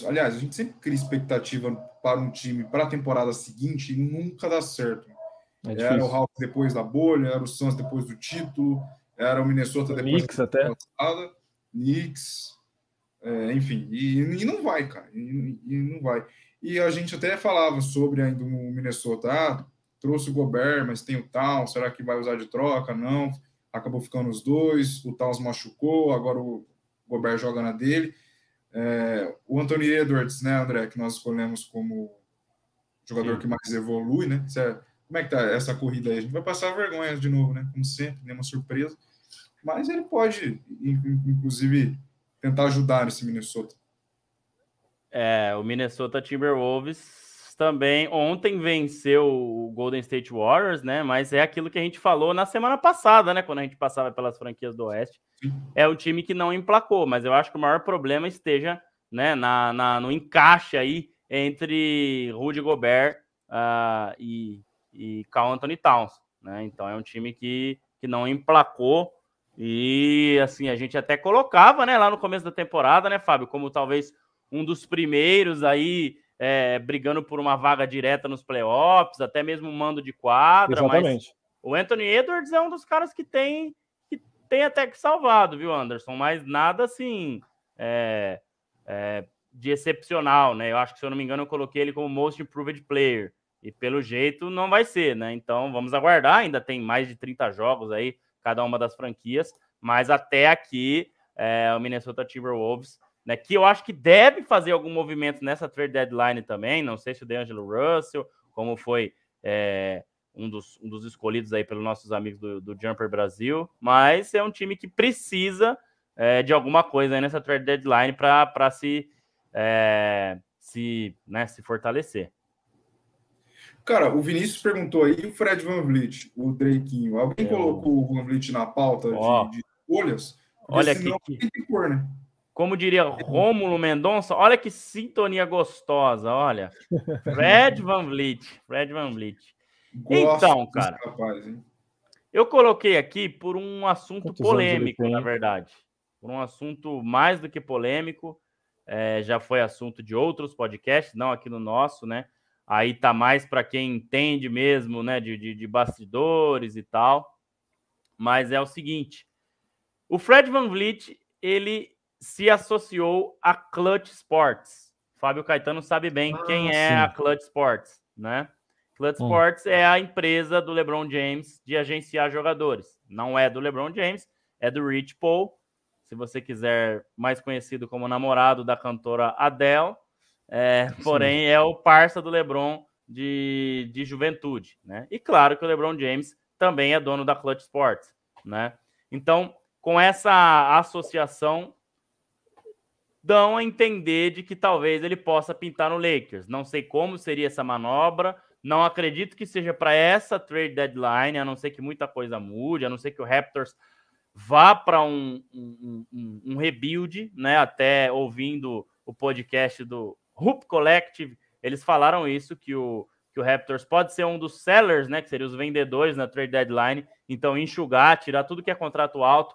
Aliás, a gente sempre cria expectativa para um time para a temporada seguinte e nunca dá certo. Era o Hawks depois da bolha, era o Suns depois do título, era o Minnesota depois da temporada passada, Knicks, enfim, e não vai, cara, e não vai. E a gente até falava sobre ainda o Minnesota, trouxe o Gobert, mas tem o Towns, será que vai usar de troca? Não, acabou ficando os dois, o Towns machucou, agora o Gobert joga na dele. O Anthony Edwards, né, André, que nós escolhemos como jogador que mais evolui, né? Como é que tá essa corrida aí? A gente vai passar vergonha de novo, né? Como sempre, nenhuma surpresa. Mas ele pode, inclusive, tentar ajudar nesse Minnesota. O Minnesota Timberwolves também ontem venceu o Golden State Warriors, né? Mas é aquilo que a gente falou na semana passada, né? Quando a gente passava pelas franquias do Oeste. É o time que não emplacou, mas eu acho que o maior problema esteja, né, no encaixe aí entre Rudy Gobert e Karl Anthony Towns, né? Então é um time que não emplacou e, assim, a gente até colocava, né, lá no começo da temporada, né, Fábio, como talvez um dos primeiros aí brigando por uma vaga direta nos playoffs, até mesmo um mando de quadra. Exatamente. Mas o Anthony Edwards é um dos caras que tem até que salvado, viu, Anderson? Mas nada assim de excepcional, né? Eu acho que, se eu não me engano, eu coloquei ele como Most Improved Player. E pelo jeito não vai ser, né? Então vamos aguardar. Ainda tem mais de 30 jogos aí, cada uma das franquias. Mas até aqui, o Minnesota Timberwolves, né, que eu acho que deve fazer algum movimento nessa trade deadline também. Não sei se o D'Angelo Russell, como foi um dos escolhidos aí pelos nossos amigos do Jumper Brasil, mas é um time que precisa de alguma coisa aí nessa trade deadline para se fortalecer. Cara, o Vinícius perguntou aí, o Fred VanVleet, o Drakeinho. Alguém colocou o VanVleet na pauta de escolhas? Porque olha senão que tem que pôr, né? Como diria Rômulo Mendonça, olha que sintonia gostosa, olha. Fred VanVleet. Então, cara, rapaz, hein? eu coloquei aqui por um assunto polêmico, na verdade. Por um assunto mais do que polêmico. Já foi assunto de outros podcasts, não aqui no nosso, né? Aí tá mais para quem entende mesmo, né? De bastidores e tal. Mas é o seguinte. O Fred VanVleet, ele se associou a Clutch Sports. Fábio Caetano sabe bem quem é a Clutch Sports, né? Clutch Sports é a empresa do LeBron James de agenciar jogadores. Não é do LeBron James, é do Rich Paul. Se você quiser, mais conhecido como namorado da cantora Adele. Porém, é o parça do LeBron de juventude, né? E claro que o LeBron James também é dono da Clutch Sports, né? Então, com essa associação, dão a entender de que talvez ele possa pintar no Lakers. Não sei como seria essa manobra, não acredito que seja para essa trade deadline, a não ser que muita coisa mude, a não ser que o Raptors vá para um rebuild, né? Até ouvindo o podcast do Hoop Collective, eles falaram isso, que o Raptors pode ser um dos sellers, né? Que seriam os vendedores na trade deadline. Então, enxugar, tirar tudo que é contrato alto,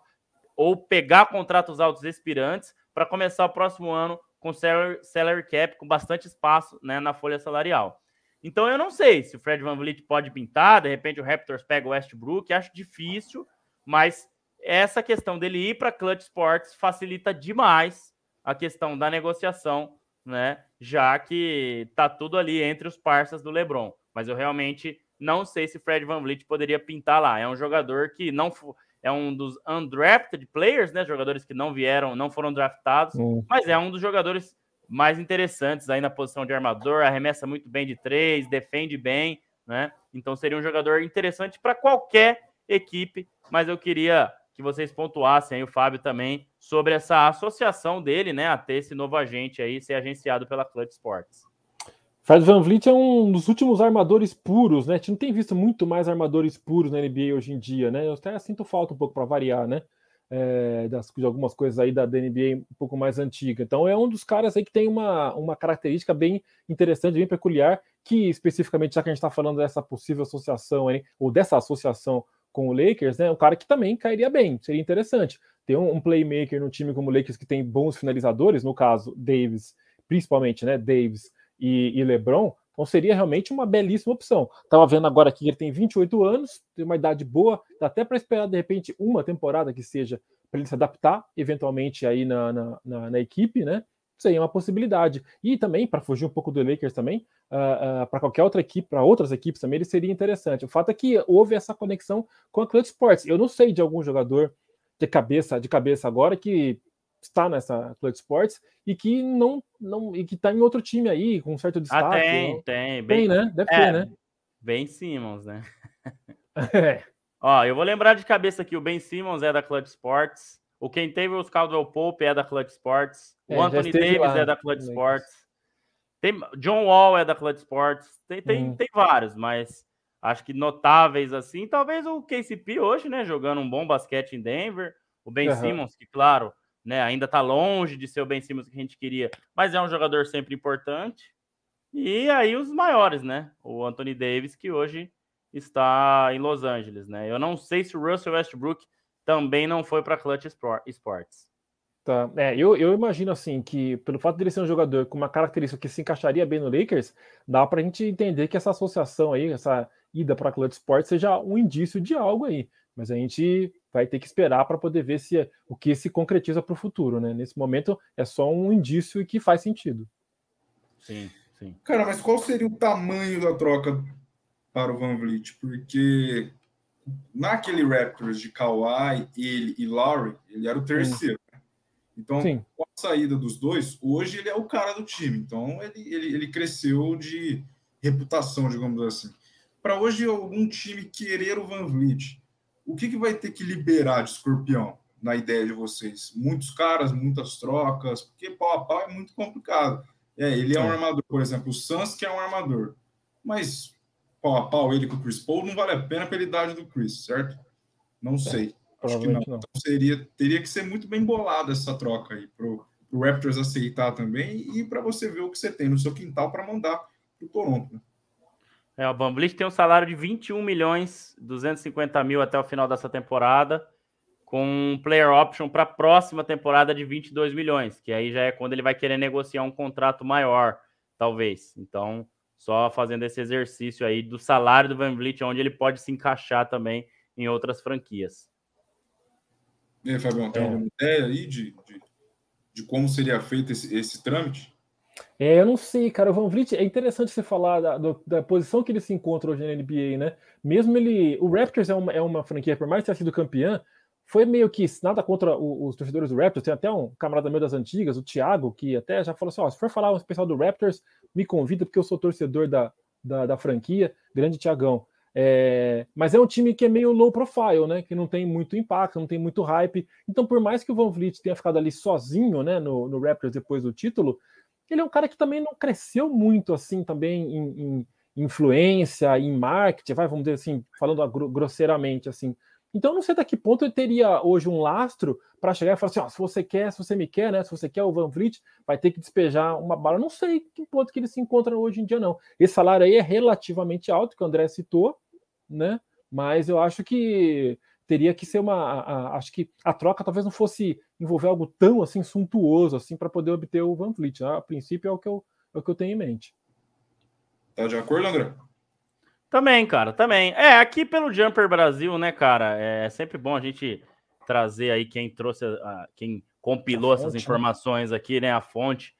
ou pegar contratos altos expirantes para começar o próximo ano com salary cap, com bastante espaço, né, na folha salarial. Então, eu não sei se o Fred VanVleet pode pintar, de repente o Raptors pega o Westbrook, acho difícil, mas essa questão dele ir para Clutch Sports facilita demais a questão da negociação, né, já que tá tudo ali entre os parceiros do LeBron. Mas eu realmente não sei se Fred VanVleet poderia pintar lá. É um jogador que não é um dos undrafted players, né, jogadores que não foram draftados, mas é um dos jogadores mais interessantes aí na posição de armador, arremessa muito bem de 3, defende bem, né? Então seria um jogador interessante para qualquer equipe, mas eu queria que vocês pontuassem aí, o Fábio também, sobre essa associação dele, né, a ter esse novo agente aí, ser agenciado pela Clutch Sports. Fred VanVleet é um dos últimos armadores puros, né? A gente não tem visto muito mais armadores puros na NBA hoje em dia, né? Eu até sinto falta um pouco para variar, né? De algumas coisas aí da NBA um pouco mais antiga. Então é um dos caras aí que tem uma característica bem interessante, bem peculiar, que especificamente, já que a gente está falando dessa possível associação aí, ou dessa associação com o Lakers, né? Um cara que também cairia bem, seria interessante. Ter um playmaker no time como o Lakers que tem bons finalizadores, no caso, Davis, principalmente, né? Davis e LeBron, então seria realmente uma belíssima opção. Estava vendo agora aqui que ele tem 28 anos, tem uma idade boa, dá até para esperar de repente uma temporada que seja para ele se adaptar eventualmente aí na equipe, né? Isso aí é uma possibilidade. E também, para fugir um pouco do Lakers também, para qualquer outra equipe, para outras equipes também, ele seria interessante. O fato é que houve essa conexão com a Clutch Sports. Eu não sei de algum jogador de cabeça agora que está nessa Clutch Sports e que e que está em outro time aí, com um certo destaque. Tem, né? Deve ter, né? Ben Simmons, né? Ó, eu vou lembrar de cabeça aqui, o Ben Simmons é da Clutch Sports, o Kentavious Caldwell-Pope é da Clutch Sports, o Anthony Davis é da Clutch Sports, John Wall é da Clutch Sports, tem vários, mas acho que notáveis assim, talvez o KCP hoje, né, jogando um bom basquete em Denver, o Ben Simmons, que claro, né, ainda está longe de ser o Ben Simmons que a gente queria, mas é um jogador sempre importante. E aí os maiores, né? O Anthony Davis, que hoje está em Los Angeles, né? Eu não sei se o Russell Westbrook também não foi para a Clutch Sports. Tá. Eu imagino assim que, pelo fato dele ser um jogador com uma característica que se encaixaria bem no Lakers, dá para a gente entender que essa associação aí, essa ida para a Clutch Sports seja um indício de algo aí. Mas a gente vai ter que esperar para poder ver o que se concretiza para o futuro, né? Nesse momento é só um indício e que faz sentido. Sim. Cara, mas qual seria o tamanho da troca para o VanVleet? Porque naquele Raptors de Kawhi, ele e Lowry, ele era o terceiro. Né? Então, com a saída dos dois, hoje ele é o cara do time. Então, ele cresceu de reputação, digamos assim. Para hoje, algum time querer o VanVleet, o que vai ter que liberar de escorpião, na ideia de vocês? Muitos caras, muitas trocas, porque pau a pau é muito complicado. Ele é um armador, por exemplo, o Suns, que é um armador. Mas pau a pau, ele com o Chris Paul, não vale a pena pela idade do Chris, certo? Não sei. Acho que não. Então teria que ser muito bem bolada essa troca aí, para o Raptors aceitar também e para você ver o que você tem no seu quintal para mandar para o Toronto. Né? O VanVleet tem um salário de 21.250.000 até o final dessa temporada, com um player option para a próxima temporada de 22 milhões, que aí já é quando ele vai querer negociar um contrato maior, talvez. Então, só fazendo esse exercício aí do salário do VanVleet, onde ele pode se encaixar também em outras franquias. E aí, Fabião, tem alguma ideia aí de de como seria feito esse trâmite? Eu não sei, cara. O VanVleet, é interessante você falar da posição que ele se encontra hoje na NBA, né? Mesmo ele. O Raptors é uma franquia, por mais ter sido campeã, foi meio que nada contra os torcedores do Raptors. Tem até um camarada meu das antigas, o Thiago, que até já falou assim: ó, se for falar o pessoal do Raptors, me convida, porque eu sou torcedor da franquia. Grande Thiagão. Mas é um time que é meio low profile, né? Que não tem muito impacto, não tem muito hype. Então, por mais que o VanVleet tenha ficado ali sozinho, né, no Raptors depois do título, ele é um cara que também não cresceu muito assim também em influência, em marketing, vamos dizer assim, falando grosseiramente assim. Então, eu não sei até que ponto eu teria hoje um lastro para chegar e falar assim, se você me quer, né? Se você quer o VanVleet, vai ter que despejar uma bala. Eu não sei que ponto que eles se encontram hoje em dia, não. Esse salário aí é relativamente alto, que o André citou, né? Mas eu acho que teria que ser acho que a troca talvez não fosse envolver algo tão assim suntuoso assim para poder obter o VanVleet. A princípio é o que eu tenho em mente. Tá de acordo, André? Também, cara, também. Aqui pelo Jumper Brasil, né, cara, é sempre bom a gente trazer aí quem trouxe, quem compilou essas informações aqui, né, a fonte.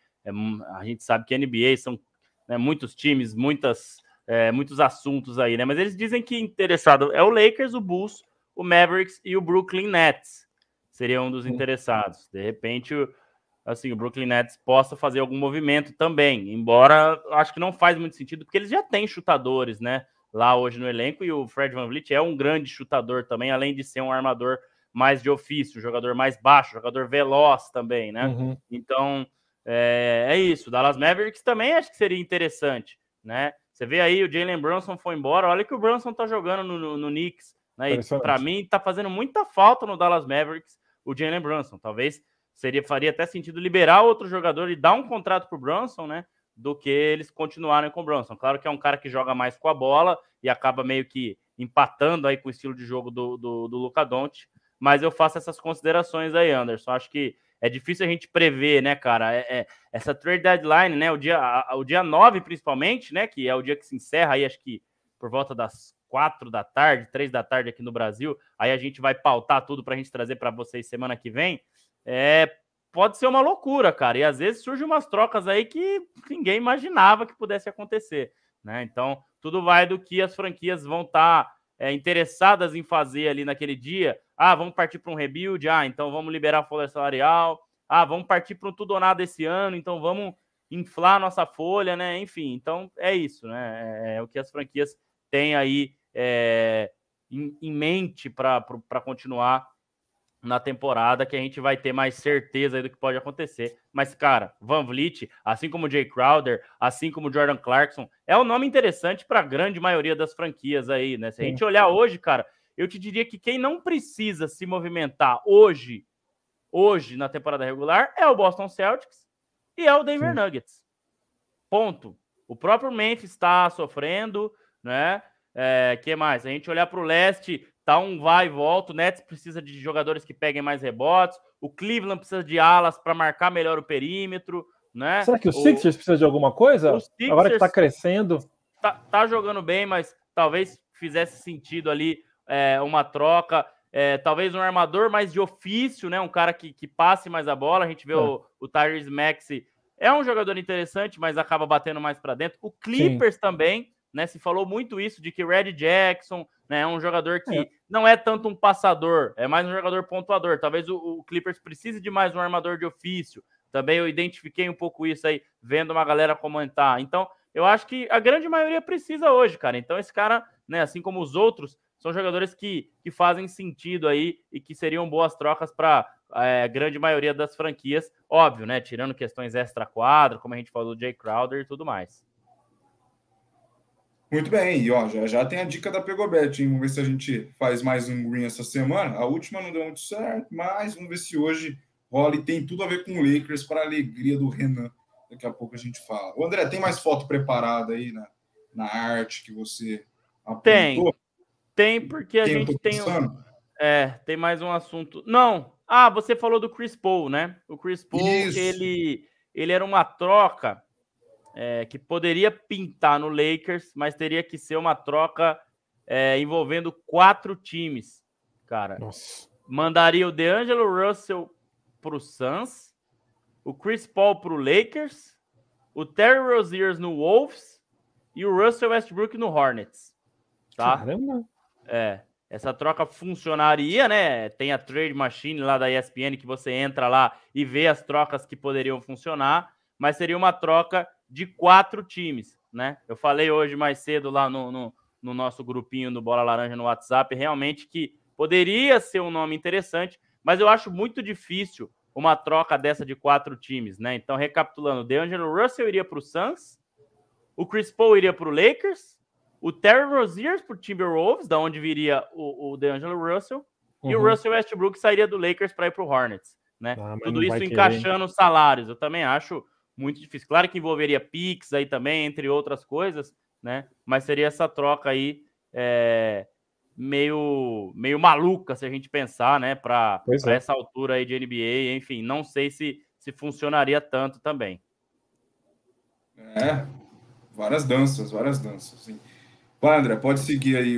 A gente sabe que a NBA são, né, muitos times, muitos assuntos aí, né, mas eles dizem que interessado é o Lakers, o Bulls, o Mavericks e o Brooklyn Nets. Seria um dos interessados. De repente, assim, o Brooklyn Nets possa fazer algum movimento também, embora acho que não faz muito sentido, porque eles já têm chutadores, né, lá hoje no elenco, e o Fred VanVleet é um grande chutador também, além de ser um armador mais de ofício, jogador mais baixo, jogador veloz também, né? Uhum. Então, é isso. O Dallas Mavericks também acho que seria interessante, né? Você vê aí, o Jalen Brunson foi embora, olha que o Brunson tá jogando no Knicks, né? E para mim tá fazendo muita falta no Dallas Mavericks o Jalen Brunson. Talvez faria até sentido liberar outro jogador e dar um contrato pro Brunson, né? Do que eles continuarem com o Brunson. Claro que é um cara que joga mais com a bola e acaba meio que empatando aí com o estilo de jogo do Luka Doncic, mas eu faço essas considerações aí, Anderson. Acho que é difícil a gente prever, né, cara? Essa trade deadline, né? O dia 9, principalmente, né? Que é o dia que se encerra aí, acho que por volta das 4 da tarde, 3 da tarde aqui no Brasil. Aí a gente vai pautar tudo pra gente trazer para vocês semana que vem. Pode ser uma loucura, cara. E às vezes surgem umas trocas aí que ninguém imaginava que pudesse acontecer, né? Então, tudo vai do que as franquias vão estar interessadas em fazer ali naquele dia. Vamos partir para um rebuild. Então vamos liberar a folha salarial. Vamos partir para um tudo ou nada esse ano. Então vamos inflar nossa folha, né? Enfim, então é isso, né? É o que as franquias têm aí em mente para continuar na temporada, que a gente vai ter mais certeza aí do que pode acontecer. Mas, cara, VanVleet, assim como o Jay Crowder, assim como o Jordan Clarkson, é um nome interessante para a grande maioria das franquias aí, né? Se a gente olhar hoje, cara, eu te diria que quem não precisa se movimentar hoje na temporada regular é o Boston Celtics e é o Denver Nuggets. Ponto. O próprio Memphis está sofrendo, né? Que mais? Se a gente olhar para o leste, tá um vai e volta. O Nets precisa de jogadores que peguem mais rebotes. O Cleveland precisa de alas para marcar melhor o perímetro, né? Será que o Sixers precisa de alguma coisa? Sixers, agora que está crescendo. Tá jogando bem, mas talvez fizesse sentido ali uma troca. Talvez um armador mais de ofício, né? Um cara que passe mais a bola. A gente vê o Tyrese Maxey. É um jogador interessante, mas acaba batendo mais para dentro. O Clippers também, né? Se falou muito isso de que Reggie Jackson, né, é um jogador que não é tanto um passador, é mais um jogador pontuador. Talvez o Clippers precise de mais um armador de ofício. Também eu identifiquei um pouco isso aí, vendo uma galera comentar. Então, eu acho que a grande maioria precisa hoje, cara. Então, esse cara, né, assim como os outros, são jogadores que fazem sentido aí e que seriam boas trocas para a grande maioria das franquias. Óbvio, né? Tirando questões extra-quadro, como a gente falou do Jay Crowder e tudo mais. Muito bem, e ó, já tem a dica da Pegobet, hein? Vamos ver se a gente faz mais um green essa semana. A última não deu muito certo, mas vamos ver se hoje rola e tem tudo a ver com o Lakers, para a alegria do Renan. Daqui a pouco a gente fala. O André, tem mais foto preparada aí na arte que você apontou? Tem, porque a gente tem mais um assunto. Não, você falou do Chris Paul, né? O Chris Paul, ele era uma troca que poderia pintar no Lakers, mas teria que ser uma troca envolvendo 4 times, cara. Nossa. Mandaria o D'Angelo Russell pro Suns, o Chris Paul pro Lakers, o Terry Rozier no Wolves e o Russell Westbrook no Hornets. Tá? Caramba! Essa troca funcionaria, né? Tem a Trade Machine lá da ESPN que você entra lá e vê as trocas que poderiam funcionar, mas seria uma troca de 4 times, né? Eu falei hoje mais cedo lá no nosso grupinho do Bola Laranja no WhatsApp, realmente que poderia ser um nome interessante, mas eu acho muito difícil uma troca dessa de 4 times, né? Então, recapitulando, o D'Angelo Russell iria para o Suns, o Chris Paul iria para o Lakers, o Terry Rozier para o Timberwolves, da onde viria o DeAngelo Russell, e o Russell Westbrook sairia do Lakers para ir para o Hornets, né? Tudo isso encaixando os salários. Eu também acho muito difícil. Claro que envolveria picks aí também, entre outras coisas, né? Mas seria essa troca aí meio maluca, se a gente pensar, né? Para essa altura aí de NBA. Enfim, não sei se funcionaria tanto também. Várias danças. Sim. Vai, André, pode seguir aí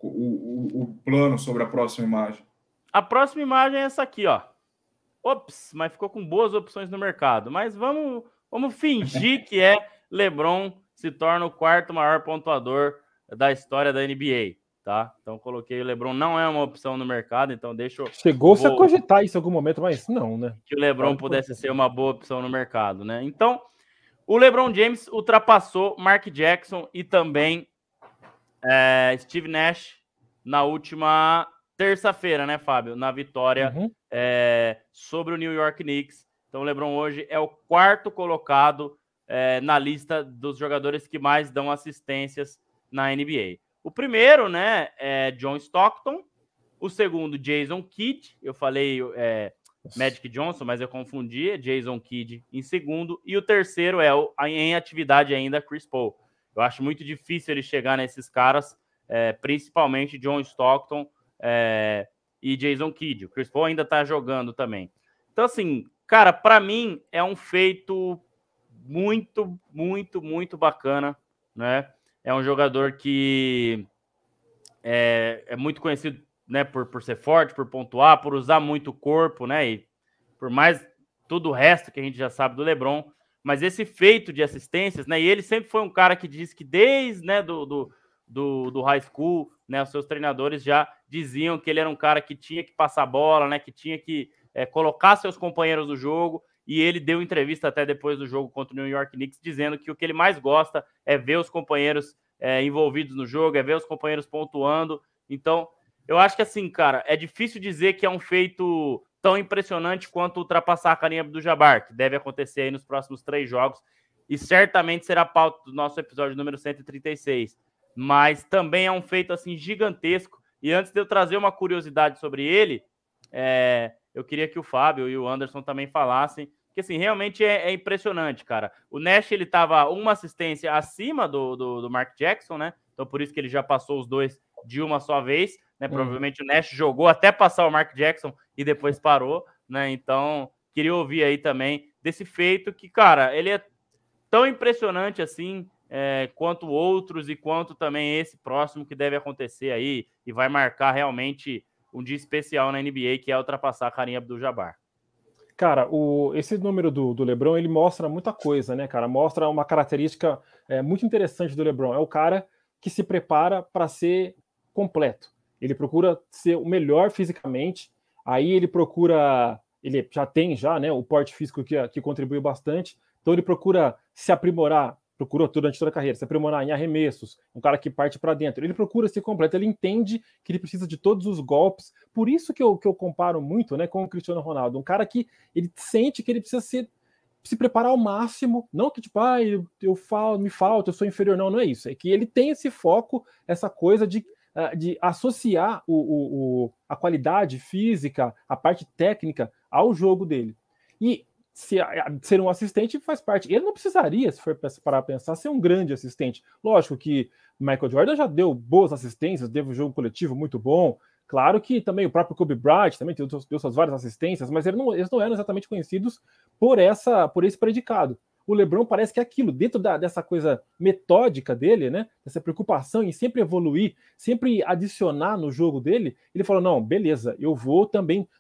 o plano sobre a próxima imagem. A próxima imagem é essa aqui, ó. Ops, mas ficou com boas opções no mercado. Mas vamos fingir que LeBron se torna o quarto maior pontuador da história da NBA, tá? Então coloquei o LeBron, não é uma opção no mercado, então deixa eu... Chegou-se a cogitar isso em algum momento, mas não, né? Que o LeBron pudesse ser uma boa opção no mercado, né? Então, o LeBron James ultrapassou Mark Jackson e também Steve Nash na última terça-feira, né, Fábio? Na vitória sobre o New York Knicks. Então, o LeBron hoje é o quarto colocado na lista dos jogadores que mais dão assistências na NBA. O primeiro, né, é John Stockton. O segundo, Jason Kidd. Eu falei Magic Johnson, mas eu confundi. É Jason Kidd em segundo. E o terceiro em atividade ainda, Chris Paul. Eu acho muito difícil ele chegar nesses caras, principalmente John Stockton e Jason Kidd. O Chris Paul ainda tá jogando também. Então, assim, cara, para mim é um feito muito, muito, muito bacana, né? É um jogador que é muito conhecido, né, por ser forte, por pontuar, por usar muito o corpo, né? E por mais tudo o resto que a gente já sabe do LeBron, mas esse feito de assistências, né? E ele sempre foi um cara que diz que desde, né, do high school, né, os seus treinadores já diziam que ele era um cara que tinha que passar bola, né, que tinha que colocar seus companheiros no jogo, e ele deu entrevista até depois do jogo contra o New York Knicks, dizendo que o que ele mais gosta é ver os companheiros envolvidos no jogo, é ver os companheiros pontuando. Então, eu acho que assim, cara, é difícil dizer que é um feito tão impressionante quanto ultrapassar a Kareem Abdul-Jabbar, que deve acontecer aí nos próximos 3 jogos, e certamente será pauta do nosso episódio número 136. Mas também é um feito assim gigantesco. E antes de eu trazer uma curiosidade sobre ele, eu queria que o Fábio e o Anderson também falassem, que assim, realmente é impressionante, cara. O Nash, ele estava uma assistência acima do Mark Jackson, né? Então por isso que ele já passou os dois de uma só vez, né? Provavelmente o Nash jogou até passar o Mark Jackson e depois parou, né? Então, queria ouvir aí também desse feito que, cara, ele é tão impressionante assim, quanto outros e quanto também esse próximo que deve acontecer aí e vai marcar realmente um dia especial na NBA, que é ultrapassar a Kareem Abdul-Jabbar. Cara, esse número do LeBron, ele mostra muita coisa, né, cara? Mostra uma característica muito interessante do LeBron. É o cara que se prepara para ser completo. Ele procura ser o melhor fisicamente, aí ele já tem, né, o porte físico que contribui bastante, então ele procura se aprimorar, procurou durante toda a carreira, se aprimorar em arremessos, um cara que parte para dentro, ele procura ser completo, ele entende que ele precisa de todos os golpes, por isso que eu comparo muito, né, com o Cristiano Ronaldo, um cara que ele sente que ele precisa se preparar ao máximo, não que tipo, me falta, eu sou inferior, não é isso, é que ele tem esse foco, essa coisa de associar a qualidade física, a parte técnica ao jogo dele. E ser um assistente faz parte. Ele não precisaria, se for parar a pensar, ser um grande assistente. Lógico que Michael Jordan já deu boas assistências, teve um jogo coletivo muito bom. Claro que também o próprio Kobe Bryant também deu suas várias assistências, mas eles não eram exatamente conhecidos por esse predicado. O LeBron parece que é aquilo, dentro dessa coisa metódica dele, né? Dessa preocupação em sempre evoluir, sempre adicionar no jogo dele, ele falou, não, beleza, eu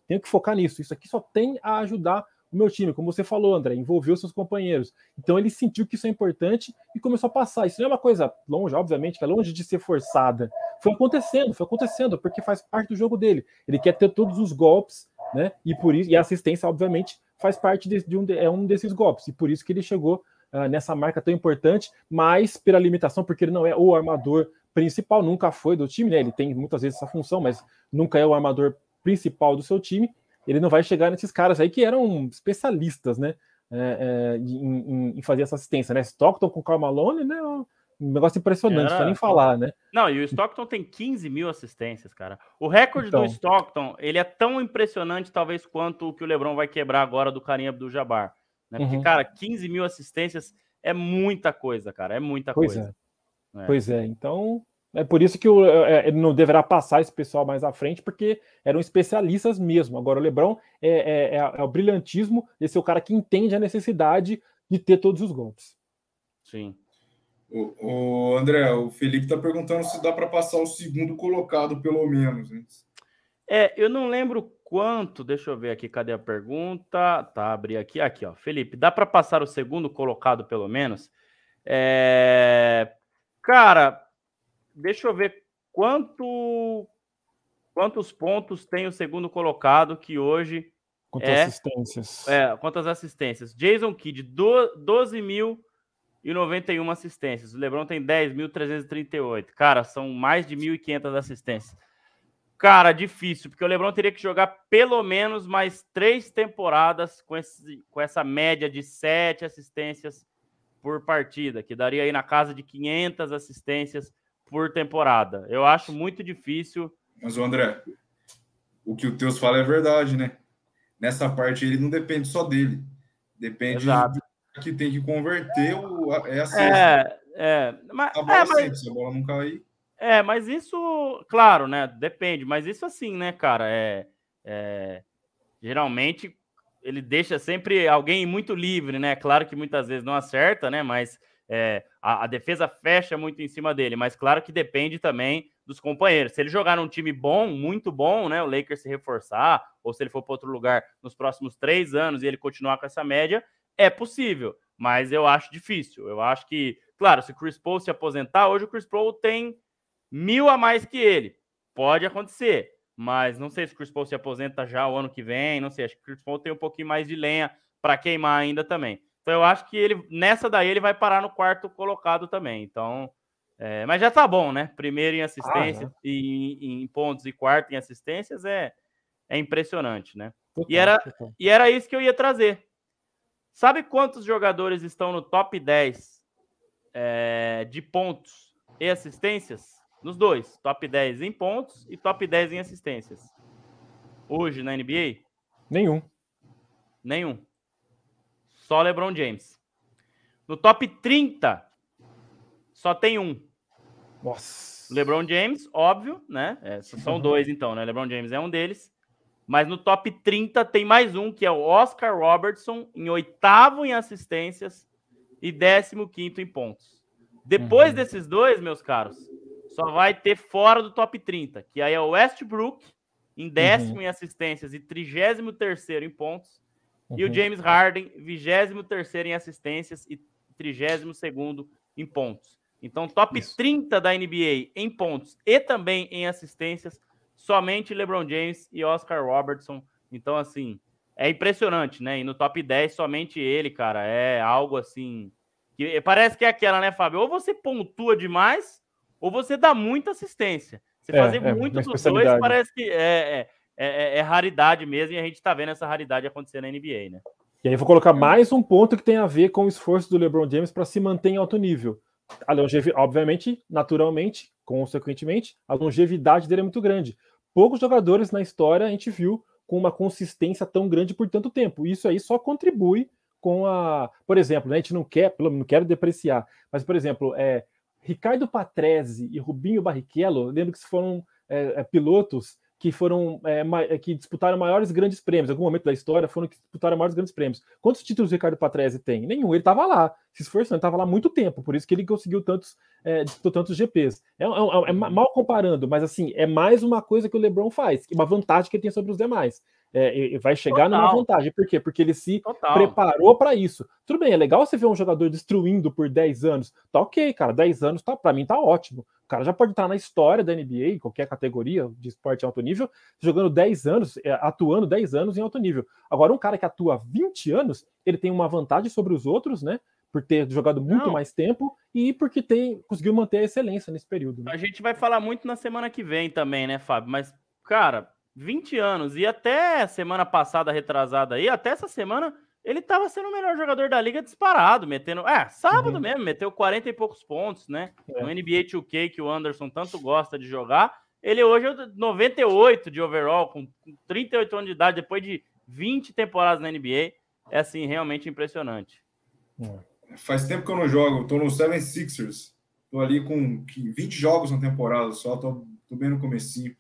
tenho que focar nisso, isso aqui só tem a ajudar o meu time, como você falou, André, envolveu seus companheiros. Então ele sentiu que isso é importante e começou a passar. Isso não é uma coisa longe, obviamente, que é longe de ser forçada. Foi acontecendo, porque faz parte do jogo dele. Ele quer ter todos os golpes, né? E a assistência, obviamente, faz parte um desses golpes, e por isso que ele chegou nessa marca tão importante, mas pela limitação, porque ele não é o armador principal, nunca foi do time, né? Ele tem muitas vezes essa função, mas nunca é o armador principal do seu time. Ele não vai chegar nesses caras aí que eram especialistas, né? Em fazer essa assistência, né? Stockton com Karl Malone, né? Um negócio impressionante, não nem falar, né? Não, e o Stockton tem 15 mil assistências, cara. O recorde do Stockton, ele é tão impressionante, talvez, quanto o que o LeBron vai quebrar agora do Kareem Abdul-Jabbar. Né? Porque, cara, 15 mil assistências é muita coisa, cara. É muita coisa. Pois é. Então, é por isso que ele não deverá passar esse pessoal mais à frente, porque eram especialistas mesmo. Agora, o LeBron é o brilhantismo de ser o cara que entende a necessidade de ter todos os golpes. Sim. O André, o Felipe está perguntando se dá para passar o segundo colocado, pelo menos. Hein? Eu não lembro quanto. Deixa eu ver aqui, cadê a pergunta? Tá, abri aqui. Aqui, ó. Felipe, dá para passar o segundo colocado, pelo menos? Cara, deixa eu ver quantos pontos tem o segundo colocado, que hoje assistências. Quantas assistências? Jason Kidd, 12.091 assistências. O LeBron tem 10.338. Cara, são mais de 1.500 assistências. Cara, difícil, porque o LeBron teria que jogar pelo menos mais 3 temporadas com essa média de 7 assistências por partida, que daria aí na casa de 500 assistências por temporada. Eu acho muito difícil. Mas, André, o que o Teus fala é verdade, né? Nessa parte ele não depende só dele. Depende do que tem que converter a cesta. Mas se a bola não cair. Mas isso, claro, né? Depende. Mas isso assim, né, cara? Geralmente ele deixa sempre alguém muito livre, né? Claro que muitas vezes não acerta, né? Mas a defesa fecha muito em cima dele. Mas claro que depende também dos companheiros. Se ele jogar num time bom, muito bom, né? O Lakers se reforçar, ou se ele for para outro lugar nos próximos 3 anos e ele continuar com essa média, é possível. Mas eu acho difícil. Eu acho que, claro, se o Chris Paul se aposentar, hoje o Chris Paul tem 1.000 a mais que ele. Pode acontecer. Mas não sei se o Chris Paul se aposenta já o ano que vem. Não sei. Acho que o Chris Paul tem um pouquinho mais de lenha para queimar ainda também. Então eu acho que ele, nessa daí, ele vai parar no quarto colocado também. Então, mas já tá bom, né? Primeiro em assistência, em pontos, e quarto em assistências é impressionante, né? E era isso que eu ia trazer. Sabe quantos jogadores estão no top 10 de pontos e assistências? Nos dois, top 10 em pontos e top 10 em assistências. Hoje na NBA? Nenhum. Só LeBron James. No top 30, só tem um. Nossa. LeBron James, óbvio, né? São 2, então, né? LeBron James é um deles. Mas no top 30 tem mais um, que é o Oscar Robertson, em 8º em assistências e 15º em pontos. Depois desses 2, meus caros, só vai ter fora do top 30, que aí é o Westbrook, em 10º em assistências e 33º em pontos, e o James Harden, 23º em assistências e 32º em pontos. Então, top 30 da NBA em pontos e também em assistências, somente LeBron James e Oscar Robertson. Então, assim, é impressionante, né? E no top 10, somente ele, cara, é algo assim... que parece que é aquela, né, Fábio? Ou você pontua demais, ou você dá muita assistência. Você fazer muito dos dois parece que é raridade mesmo, e a gente tá vendo essa raridade acontecer na NBA, né? E aí eu vou colocar mais um ponto que tem a ver com o esforço do LeBron James para se manter em alto nível. A longevidade, obviamente, naturalmente, consequentemente, a longevidade dele é muito grande. Poucos jogadores na história a gente viu com uma consistência tão grande por tanto tempo. Isso aí só contribui com a... Por exemplo, né, a gente não quero depreciar, mas, por exemplo, Ricardo Patrese e Rubinho Barrichello, lembro que foram pilotos que disputaram maiores grandes prêmios. Em algum momento da história foram que disputaram maiores grandes prêmios. Quantos títulos o Ricardo Patrese tem? Nenhum. Ele estava lá, se esforçando, ele estava lá há muito tempo, por isso que ele conseguiu disputou tantos GPs. Mal comparando, mas assim, é mais uma coisa que o LeBron faz, uma vantagem que ele tem sobre os demais. Vai chegar numa vantagem. Por quê? Porque ele se preparou para isso. Tudo bem, é legal você ver um jogador destruindo por 10 anos. Tá ok, cara, 10 anos para mim tá ótimo. O cara já pode estar na história da NBA, em qualquer categoria de esporte em alto nível, jogando 10 anos, atuando 10 anos em alto nível. Agora, um cara que atua 20 anos, ele tem uma vantagem sobre os outros, né? Por ter jogado muito mais tempo e porque conseguiu manter a excelência nesse período. Né? A gente vai falar muito na semana que vem também, né, Fábio? Mas, cara, 20 anos e até semana passada, retrasada aí, até essa semana, ele estava sendo o melhor jogador da liga disparado, metendo... sábado mesmo, meteu 40 e poucos pontos, né? No NBA 2K, que o Anderson tanto gosta de jogar, ele hoje é 98 de overall, com 38 anos de idade, depois de 20 temporadas na NBA. É, assim, realmente impressionante. Faz tempo que eu não jogo, eu tô no 76ers. Tô ali com 20 jogos na temporada só, tô bem no comecinho.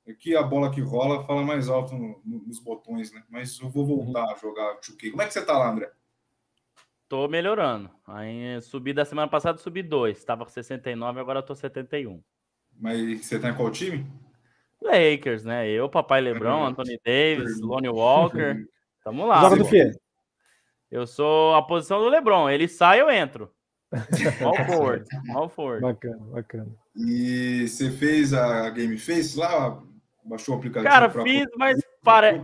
Aqui a bola que rola fala mais alto nos botões, né? Mas eu vou voltar a jogar 2K. Como é que você tá lá, André? Tô melhorando. Aí subi da semana passada, subi 2. Tava com 69, agora eu tô 71. Mas você tá em qual time? Lakers, né? Eu, Papai LeBron, Anthony Davis, Lonnie Walker. Tamo lá. Joga do quê? Eu sou a posição do LeBron. Ele sai, eu entro. Mal forward. Bacana. E você fez a Game Face lá? Baixou o aplicativo? Cara, fiz,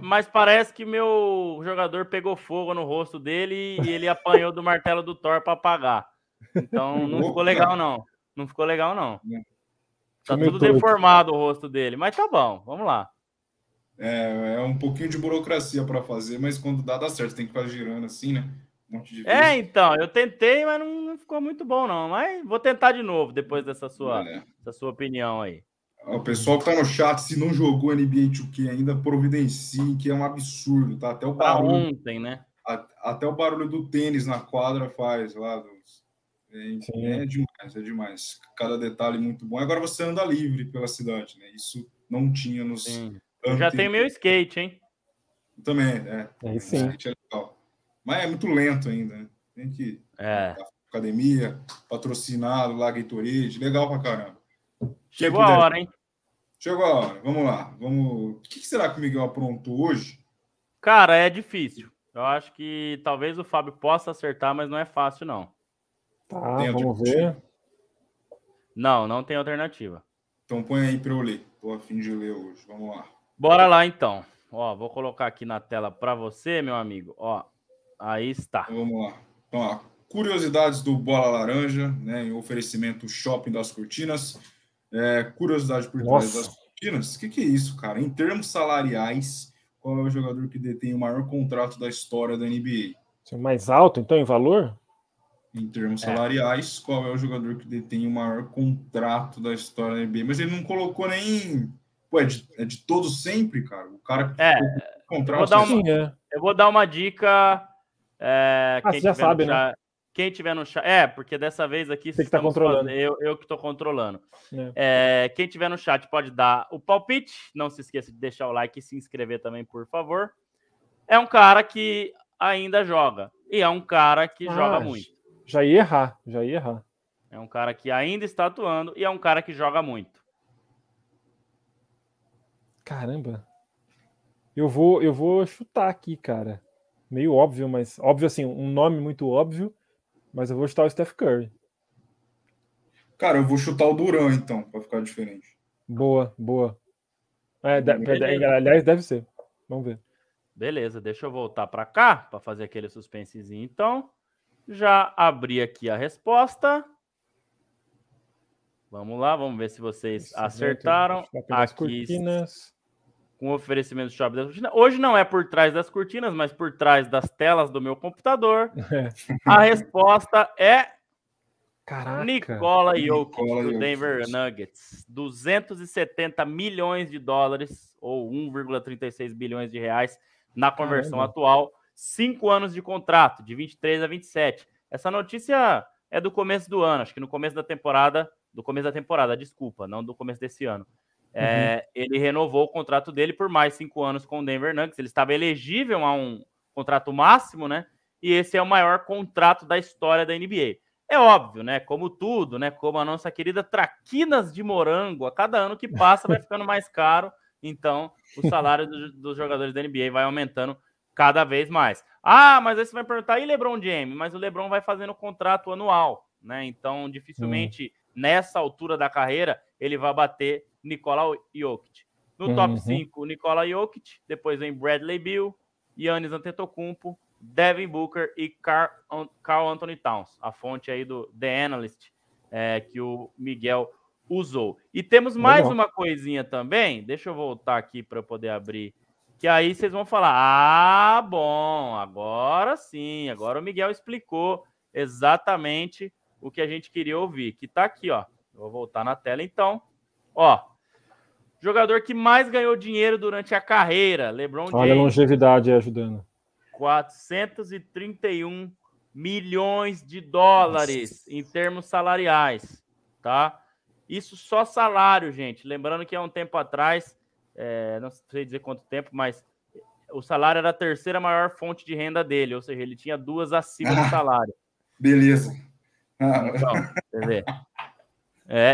mas parece que meu jogador pegou fogo no rosto dele e ele apanhou do martelo do Thor para apagar. Então não ficou legal, não. Não ficou legal, não. Tá tudo deformado o rosto dele, mas tá bom, vamos lá. É um pouquinho de burocracia para fazer, mas quando dá certo. Tem que ficar girando assim, né? Um monte de vezes. Então, eu tentei, mas não ficou muito bom, não. Mas vou tentar de novo depois dessa sua opinião aí. O pessoal que tá no chat, se não jogou NBA 2K ainda, providencie, que é um absurdo, tá? Até o barulho. Ontem, né? Até o barulho do tênis na quadra faz lá. É demais. Cada detalhe muito bom. Agora você anda livre pela cidade, né? Isso não tinha nos. Sim. Eu já tenho meu skate, hein? Também, Aí sim. O skate é legal. Mas é muito lento ainda, né? Tem que academia, patrocinado, lá Gatorade, legal pra caramba. Chegou a hora, hein? Chegou a hora, vamos lá. O que será que o Miguel aprontou hoje? Cara, é difícil. Eu acho que talvez o Fábio possa acertar, mas não é fácil, não. Tá, vamos ver. Não tem alternativa. Então põe aí para eu ler. Tô a fim de ler hoje. Vamos lá. Bora lá, então. Ó, vou colocar aqui na tela para você, meu amigo. Ó, aí está. Então, vamos lá. Então, ó, curiosidades do Bola Laranja, né? Em oferecimento Shopping das Cortinas. Curiosidade por trás das cortinas. O que é isso, cara? Em termos salariais, qual é o jogador que detém o maior contrato da história da NBA? Mais alto, então, em valor? Em termos salariais, qual é o jogador que detém o maior contrato da história da NBA? Mas ele não colocou nem... Pô, é de todos sempre, cara? O cara que contrato... Eu vou dar uma dica... você já sabe, né? Quem tiver no chat... porque dessa vez aqui... Você que tá controlando. Eu que estou controlando. Quem tiver no chat pode dar o palpite. Não se esqueça de deixar o like e se inscrever também, por favor. É um cara que ainda joga. E é um cara que joga muito. Já ia errar. É um cara que ainda está atuando e é um cara que joga muito. Caramba. Eu vou chutar aqui, cara. Meio óbvio, mas... Óbvio assim, um nome muito óbvio, mas eu vou chutar o Steph Curry. Cara, eu vou chutar o Durant, então, para ficar diferente. Boa. Aliás, deve ser. Vamos ver. Beleza, deixa eu voltar para cá para fazer aquele suspensezinho, então. Já abri aqui a resposta. Vamos lá, vamos ver se vocês acertaram. Aqui, com oferecimento do Shopping das Cortinas. Hoje não é por trás das cortinas, mas por trás das telas do meu computador. A resposta é... Caraca. Nikola Jokic, do Denver Nuggets. 270 milhões de dólares, ou 1,36 bilhões de reais, na conversão atual. 5 anos de contrato, de 23 a 27. Essa notícia é do começo do ano, acho que no começo da temporada, desculpa, não do começo desse ano. Ele renovou o contrato dele por mais 5 anos com o Denver Nuggets. Ele estava elegível a um contrato máximo, né? E esse é o maior contrato da história da NBA. É óbvio, né? Como tudo, né? Como a nossa querida Traquinas de Morango, a cada ano que passa vai ficando mais caro. Então, o salário dos jogadores da NBA vai aumentando cada vez mais. Mas aí você vai perguntar, e LeBron James? Mas o LeBron vai fazendo contrato anual, né? Então, dificilmente, nessa altura da carreira, ele vai bater Nikola Jokic. No top 5, Nikola Jokic, depois vem Bradley Beal, Giannis Antetokounmpo, Devin Booker e Karl Anthony Towns, a fonte aí do The Analyst, que o Miguel usou. E temos mais uma coisinha também, deixa eu voltar aqui para poder abrir que aí vocês vão falar, ah, bom, agora sim, agora o Miguel explicou exatamente o que a gente queria ouvir, que tá aqui, ó. Eu vou voltar na tela, então. Ó, jogador que mais ganhou dinheiro durante a carreira, LeBron James. Olha a longevidade aí ajudando. 431 milhões de dólares em termos salariais, tá? Isso só salário, gente. Lembrando que há um tempo atrás, não sei dizer quanto tempo, mas o salário era a terceira maior fonte de renda dele, ou seja, ele tinha 2 acima do salário. Beleza. Então, você vê.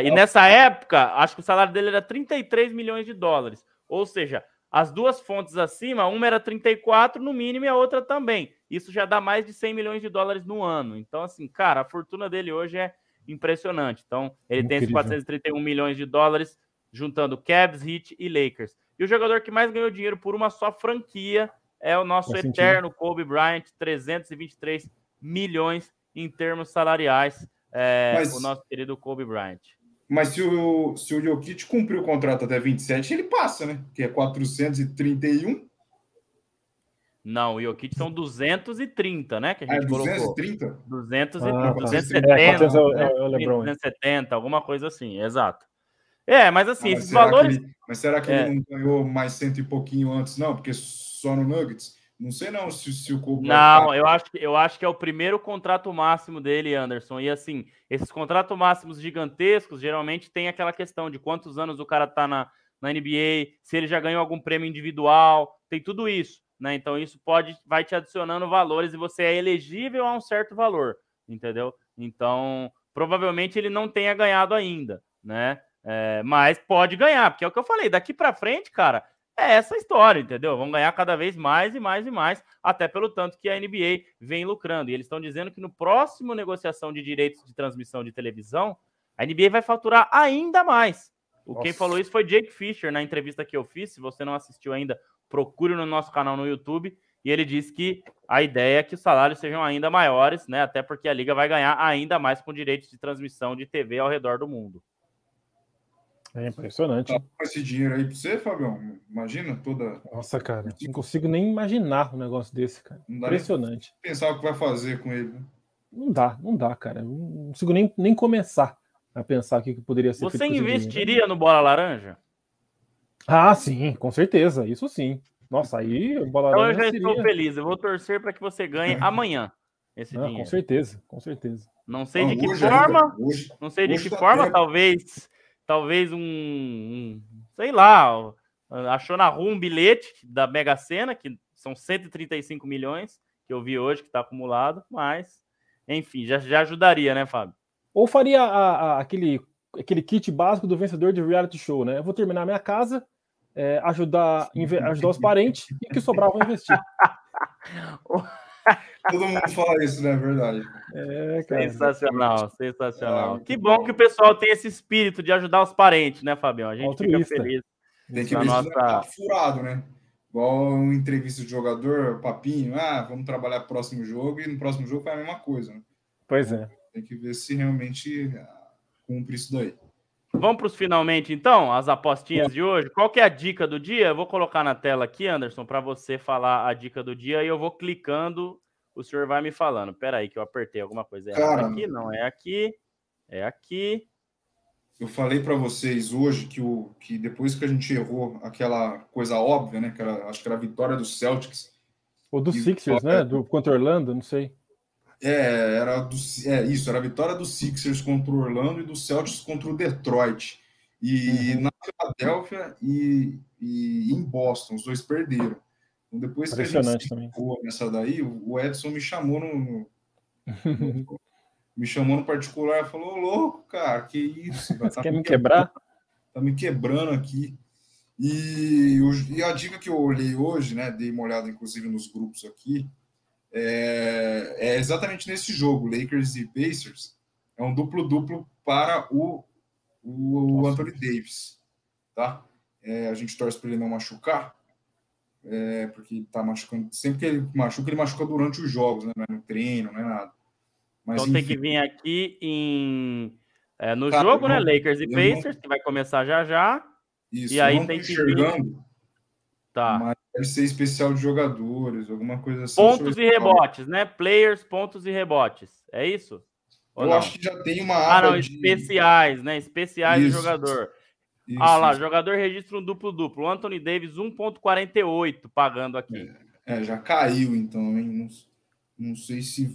E nessa época, acho que o salário dele era 33 milhões de dólares. Ou seja, as 2 fontes acima, uma era 34 no mínimo e a outra também. Isso já dá mais de 100 milhões de dólares no ano. Então, assim, cara, a fortuna dele hoje é impressionante. Então, ele tem esses 431 milhões de dólares, juntando Cavs, Heat e Lakers. E o jogador que mais ganhou dinheiro por uma só franquia é o nosso eterno Kobe Bryant, 323 milhões em termos salariais. O nosso querido Kobe Bryant. Mas se o Jokic cumprir o contrato até 27, ele passa, né? Que é 431. Não, o Jokic são 230, né? Que a gente colocou. 230? 270, alguma coisa assim, exato. Mas assim, esses valores... Mas será que ele não ganhou mais 100 e pouquinho antes, não? Porque só no Nuggets... Não sei não se o Kobe... Não, eu acho que é o primeiro contrato máximo dele, Anderson. E assim, esses contratos máximos gigantescos, geralmente tem aquela questão de quantos anos o cara tá na NBA, se ele já ganhou algum prêmio individual, tem tudo isso, né? Então isso vai te adicionando valores e você é elegível a um certo valor, entendeu? Então, provavelmente ele não tenha ganhado ainda, né? Mas pode ganhar, porque é o que eu falei, daqui para frente, cara... É essa história, entendeu? Vão ganhar cada vez mais e mais e mais, até pelo tanto que a NBA vem lucrando. E eles estão dizendo que no próximo negociação de direitos de transmissão de televisão, a NBA vai faturar ainda mais. Quem falou isso foi Jake Fisher, na entrevista que eu fiz. Se você não assistiu ainda, procure no nosso canal no YouTube. E ele disse que a ideia é que os salários sejam ainda maiores, né? Até porque a Liga vai ganhar ainda mais com direitos de transmissão de TV ao redor do mundo. É impressionante. Esse dinheiro aí pra você, Fabião? Imagina toda... Nossa, cara, não consigo nem imaginar um negócio desse, cara. Impressionante. Pensar o que vai fazer com ele, né? Não dá, cara. Não consigo nem começar a pensar o que poderia ser feito. Você investiria no Bola Laranja? Ah, sim, com certeza. Isso sim. Nossa, aí o Bola Laranja então eu já estou feliz. Eu vou torcer para que você ganhe amanhã esse dinheiro. Com certeza. Não sei de que forma. Não sei de que forma, talvez sei lá, achou na rua um bilhete da Mega Sena, que são 135 milhões, que eu vi hoje, que está acumulado, mas, enfim, já ajudaria, né, Fábio? Ou faria aquele kit básico do vencedor de reality show, né? Eu vou terminar minha casa, ajudar os parentes, e o que sobrar eu vou investir. Todo mundo fala isso, né? É verdade. Cara. Sensacional. Que bom que o pessoal tem esse espírito de ajudar os parentes, né, Fabião? A gente fica feliz. Tem que ver se tá furado, né? Igual uma entrevista de jogador, papinho, vamos trabalhar pro próximo jogo, e no próximo jogo faz a mesma coisa, né? Pois é. Tem que ver se realmente cumpre isso daí. Vamos para os finalmente, então, as apostinhas de hoje. Qual que é a dica do dia? Eu vou colocar na tela aqui, Anderson, para você falar a dica do dia, e eu vou clicando, o senhor vai me falando. Espera aí que eu apertei alguma coisa errada aqui. Não, é aqui. É aqui. Eu falei para vocês hoje que depois que a gente errou aquela coisa óbvia, né? Acho que era a vitória do Celtics. Ou do Sixers, né? Contra Orlando, não sei. Era a vitória do Sixers contra o Orlando e do Celtics contra o Detroit. E na Filadélfia e em Boston, os dois perderam. Então, depois que a gente ficou nessa daí, o Edson me chamou no particular e falou: louco, cara, que isso? Você quer me quebrar? Tá me quebrando aqui. E a dica que eu olhei hoje, né? Dei uma olhada, inclusive, nos grupos aqui. É exatamente nesse jogo, Lakers e Pacers. É um duplo-duplo para o Anthony Davis. Tá? A gente torce para ele não machucar. Porque tá machucando. Sempre que ele machuca durante os jogos, né? Não é no treino, não é nada. Mas, então tem que vir aqui no jogo, né? Lakers e Pacers, que vai começar já. Isso, e aí tem que vir. Tá. Deve ser especial de jogadores, alguma coisa assim. Pontos e rebotes, né? Players, pontos e rebotes. É isso? Ou Eu não? acho que já tem uma Ah, aba não, de... especiais, né? Especiais do Isso, jogador. Ah isso, lá, isso. jogador registra um duplo-duplo. Anthony Davis, 1,48 pagando aqui. Já caiu então, hein? Não sei se...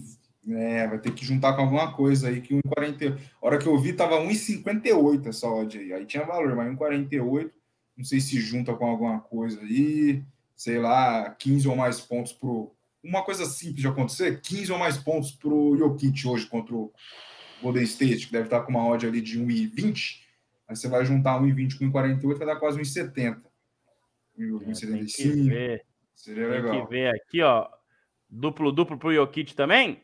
vai ter que juntar com alguma coisa aí que 1,48. A hora que eu vi, tava 1,58 essa odd aí. Aí tinha valor, mas 1,48. Não sei se junta com alguma coisa aí. Sei lá, 15 ou mais pontos pro... Uma coisa simples de acontecer, 15 ou mais pontos pro Jokic hoje contra o Golden State, que deve estar com uma odd ali de 1,20. Aí você vai juntar 1,20 com 1,48, vai dar quase 1,70. Tem que 1,75. ver. Seria Tem que legal. ver aqui, ó. Duplo-duplo pro Jokic também?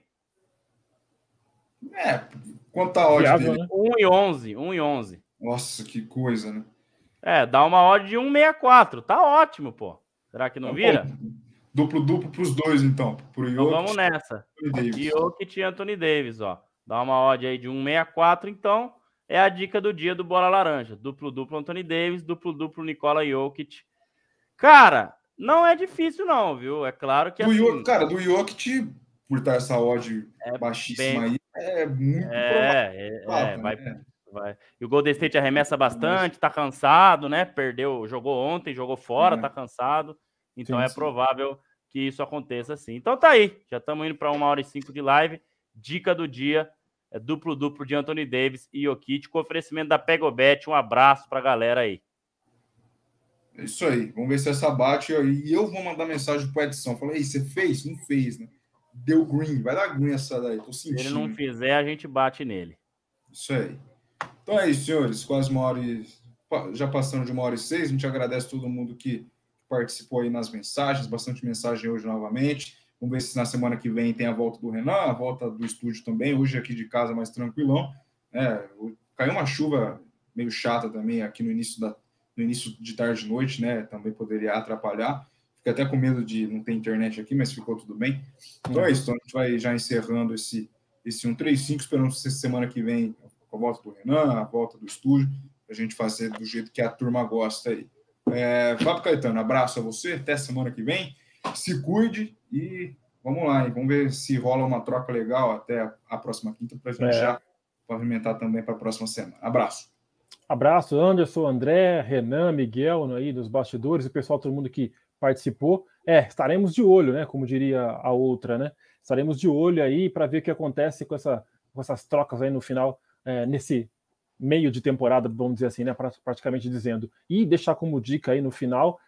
Quanto a odd Viável, dele? né? 1,11. 1,11. Nossa, que coisa, né? Dá uma odd de 1,64. Tá ótimo, pô. Será que não Tá vira? bom. Duplo para os dois, então. Pro Então vamos Jokic nessa. e Davis. Jokic e Anthony Davis, ó. Dá uma odd aí de 1,64, então é a dica do dia do Bola Laranja. Duplo-duplo Anthony Davis, duplo-duplo Nikola Jokic. Cara, não é difícil não, viu? É claro que assim... Cara, do Jokic, por estar essa odd baixíssima bem... aí, é muito provável. Vai. E o Golden State arremessa bastante, tá cansado, né? Perdeu, jogou ontem, jogou fora, tá cansado. Então Sim, é provável que isso aconteça sim. Então tá aí, já estamos indo para 1h05 de live. Dica do dia é duplo-duplo de Anthony Davis e Jokic, com oferecimento da Pegobet. Um abraço pra galera aí. É isso aí. Vamos ver se essa bate. E eu vou mandar mensagem pro Edson. Falei, você fez? Não fez, né? Deu green. Vai dar green essa daí. Tô Se ele não sentindo. fizer, a gente bate nele. Isso aí. Então é isso, senhores. Quase 1h. Já passando de 1h06. A gente agradece todo mundo que participou aí nas mensagens. Bastante mensagem hoje novamente. Vamos ver se na semana que vem tem a volta do Renan, a volta do estúdio também. Hoje aqui de casa mais tranquilão. Caiu uma chuva meio chata também aqui no início de tarde e noite, né? Também poderia atrapalhar. Fiquei até com medo de não ter internet aqui, mas ficou tudo bem. Então é isso. Então a gente vai já encerrando esse 135, esperando semana que vem a volta do Renan, a volta do estúdio, a gente fazer do jeito que a turma gosta aí. Fábio Caetano, abraço a você, até semana que vem. Se cuide e vamos lá, hein? Vamos ver se rola uma troca legal até a próxima quinta para a gente já pavimentar também para a próxima semana. Abraço. Abraço, Anderson, André, Renan, Miguel, aí dos bastidores, o pessoal, todo mundo que participou. Estaremos de olho, né? Como diria a outra, né? Estaremos de olho aí para ver o que acontece com essas trocas aí no final, nesse meio de temporada, vamos dizer assim, né? Praticamente dizendo. E deixar como dica aí no final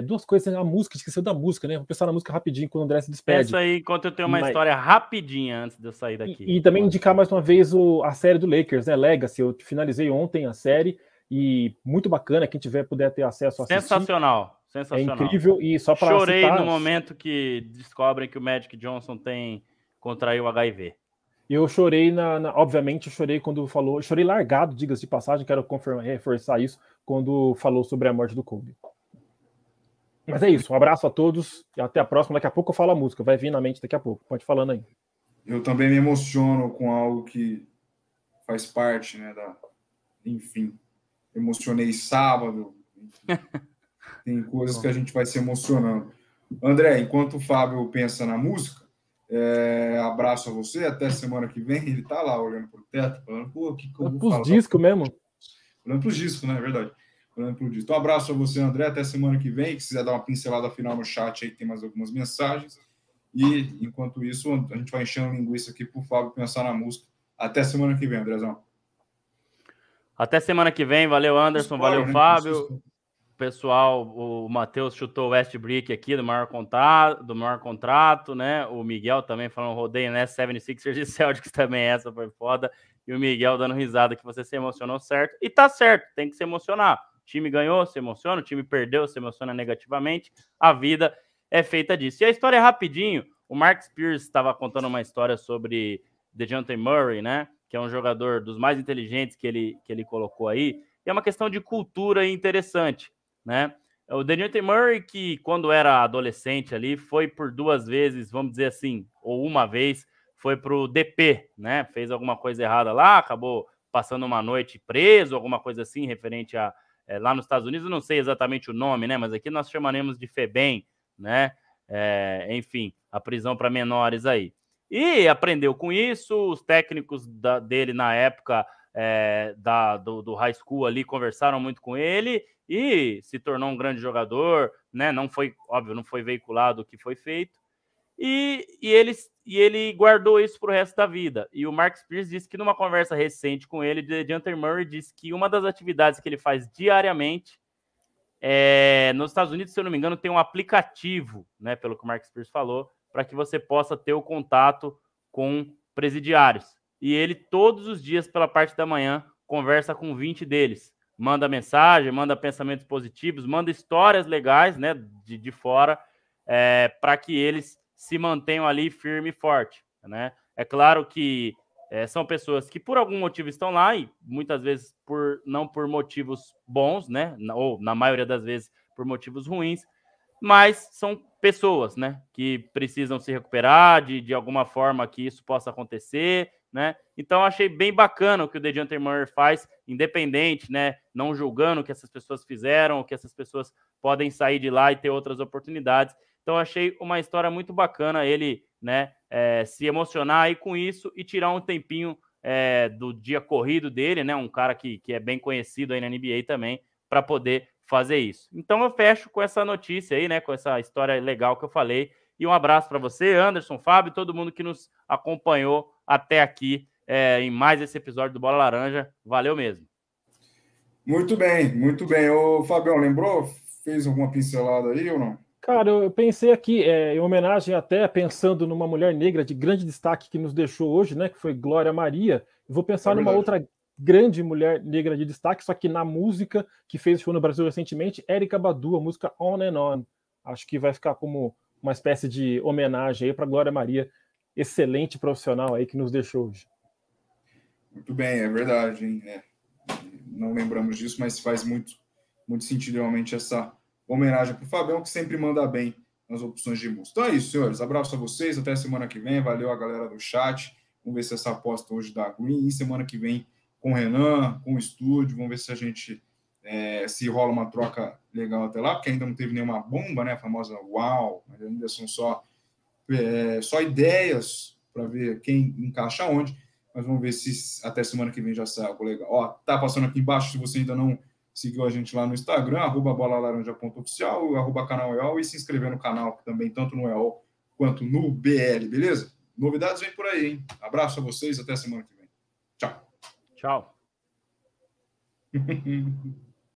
duas coisas, a música, esqueceu da música, né? Vou pensar na música rapidinho quando o André se despede. Pensa aí enquanto eu tenho uma história rapidinha antes de eu sair daqui. E também indicar mais uma vez a série do Lakers, né? Legacy. Eu finalizei ontem a série e muito bacana. Quem puder ter acesso a assistir. Sensacional. É incrível. E só para Chorei citar, no momento que descobrem que o Magic Johnson contraiu HIV. Eu chorei obviamente, eu chorei quando falou. Eu chorei largado, diga-se de passagem, quero reforçar isso, quando falou sobre a morte do Kobe. Mas é isso, um abraço a todos e até a próxima. Daqui a pouco eu falo a música, vai vir na mente daqui a pouco. Pode falando aí. Eu também me emociono com algo que faz parte, né? Enfim, emocionei sábado. Enfim, tem coisas que a gente vai se emocionando. André, enquanto o Fábio pensa na música, abraço a você, até semana que vem. Ele tá lá olhando pro teto, falando, pô, o que eu vou falar? Os discos mesmo. Olhando pros discos, né? É verdade. Olhando pro disco. Então, abraço a você, André, até semana que vem. Se quiser dar uma pincelada final no chat aí, tem mais algumas mensagens. E, enquanto isso, a gente vai enchendo linguiça aqui pro Fábio pensar na música. Até semana que vem, Andrezão. Até semana que vem. Valeu, Anderson. Valeu, né? Fábio. Pessoal, o Matheus chutou o Westbrook aqui do maior contrato, né? O Miguel também falando, rodei, né? 76ers e Celtics também, essa foi foda. E o Miguel dando risada que você se emocionou, certo? E tá certo, tem que se emocionar. O time ganhou, se emociona. O time perdeu, se emociona negativamente. A vida é feita disso. E a história é rapidinho. O Mark Spears estava contando uma história sobre DeJounte Murray, né? Que é um jogador dos mais inteligentes que ele colocou aí. E é uma questão de cultura interessante, né? O DeJounte Murray, que quando era adolescente ali, foi por 2 vezes, vamos dizer assim, ou uma vez, foi pro DP, né? Fez alguma coisa errada lá, acabou passando uma noite preso, alguma coisa assim, referente a... lá nos Estados Unidos, eu não sei exatamente o nome, né? Mas aqui nós chamaremos de FEBEM, né? Enfim, a prisão para menores aí. E aprendeu com isso, os técnicos dele na época do high school ali conversaram muito com ele e se tornou um grande jogador, né? Não foi, óbvio, não foi veiculado o que foi feito. E ele guardou isso para o resto da vida. E o Mark Spears disse que numa conversa recente com ele, DeJounte Murray disse que uma das atividades que ele faz diariamente nos Estados Unidos, se eu não me engano, tem um aplicativo, né, pelo que o Mark Spears falou, para que você possa ter o contato com presidiários. E ele, todos os dias, pela parte da manhã, conversa com 20 deles. Manda mensagem, manda pensamentos positivos, manda histórias legais, né, de fora, para que eles se mantenham ali firme e forte, né? É claro que são pessoas que por algum motivo estão lá e muitas vezes não por motivos bons, né? Ou na maioria das vezes por motivos ruins, mas são pessoas, né? Que precisam se recuperar de alguma forma que isso possa acontecer, né? Então achei bem bacana o que o DeJounte Murray faz, independente, né? Não julgando o que essas pessoas fizeram, o que essas pessoas podem sair de lá e ter outras oportunidades. Então achei uma história muito bacana ele, né, se emocionar aí com isso e tirar um tempinho do dia corrido dele, né, um cara que é bem conhecido aí na NBA também, para poder fazer isso. Então eu fecho com essa notícia aí, né, com essa história legal que eu falei. E um abraço para você, Anderson, Fábio, todo mundo que nos acompanhou até aqui em mais esse episódio do Bola Laranja. Valeu mesmo. Muito bem, muito bem. Ô, Fabião, lembrou? Fez alguma pincelada aí ou não? Cara, eu pensei aqui, em homenagem até pensando numa mulher negra de grande destaque que nos deixou hoje, né, que foi Glória Maria. Eu vou pensar numa outra grande mulher negra de destaque, só que na música, que fez show no Brasil recentemente, Erykah Badu, a música On and On. Acho que vai ficar como uma espécie de homenagem aí para Glória Maria, excelente profissional aí que nos deixou hoje. Muito bem, é verdade, hein? Não lembramos disso, mas faz muito sentido realmente essa homenagem para o Fabião, que sempre manda bem nas opções de música. Então é isso, senhores. Abraço a vocês. Até semana que vem. Valeu a galera do chat. Vamos ver se essa aposta hoje dá green. E semana que vem com o Renan, com o estúdio. Vamos ver se a gente se rola uma troca legal até lá, porque ainda não teve nenhuma bomba, né? A famosa uau. Mas ainda são só ideias para ver quem encaixa onde. Mas vamos ver se até semana que vem já sai algo legal. Ó, tá passando aqui embaixo, se você ainda não seguiu a gente lá no Instagram, @bolalaranja.oficial, @canal EOL, e se inscrever no canal também, tanto no EOL quanto no BL, beleza? Novidades vem por aí, hein? Abraço a vocês, até semana que vem. Tchau. Tchau.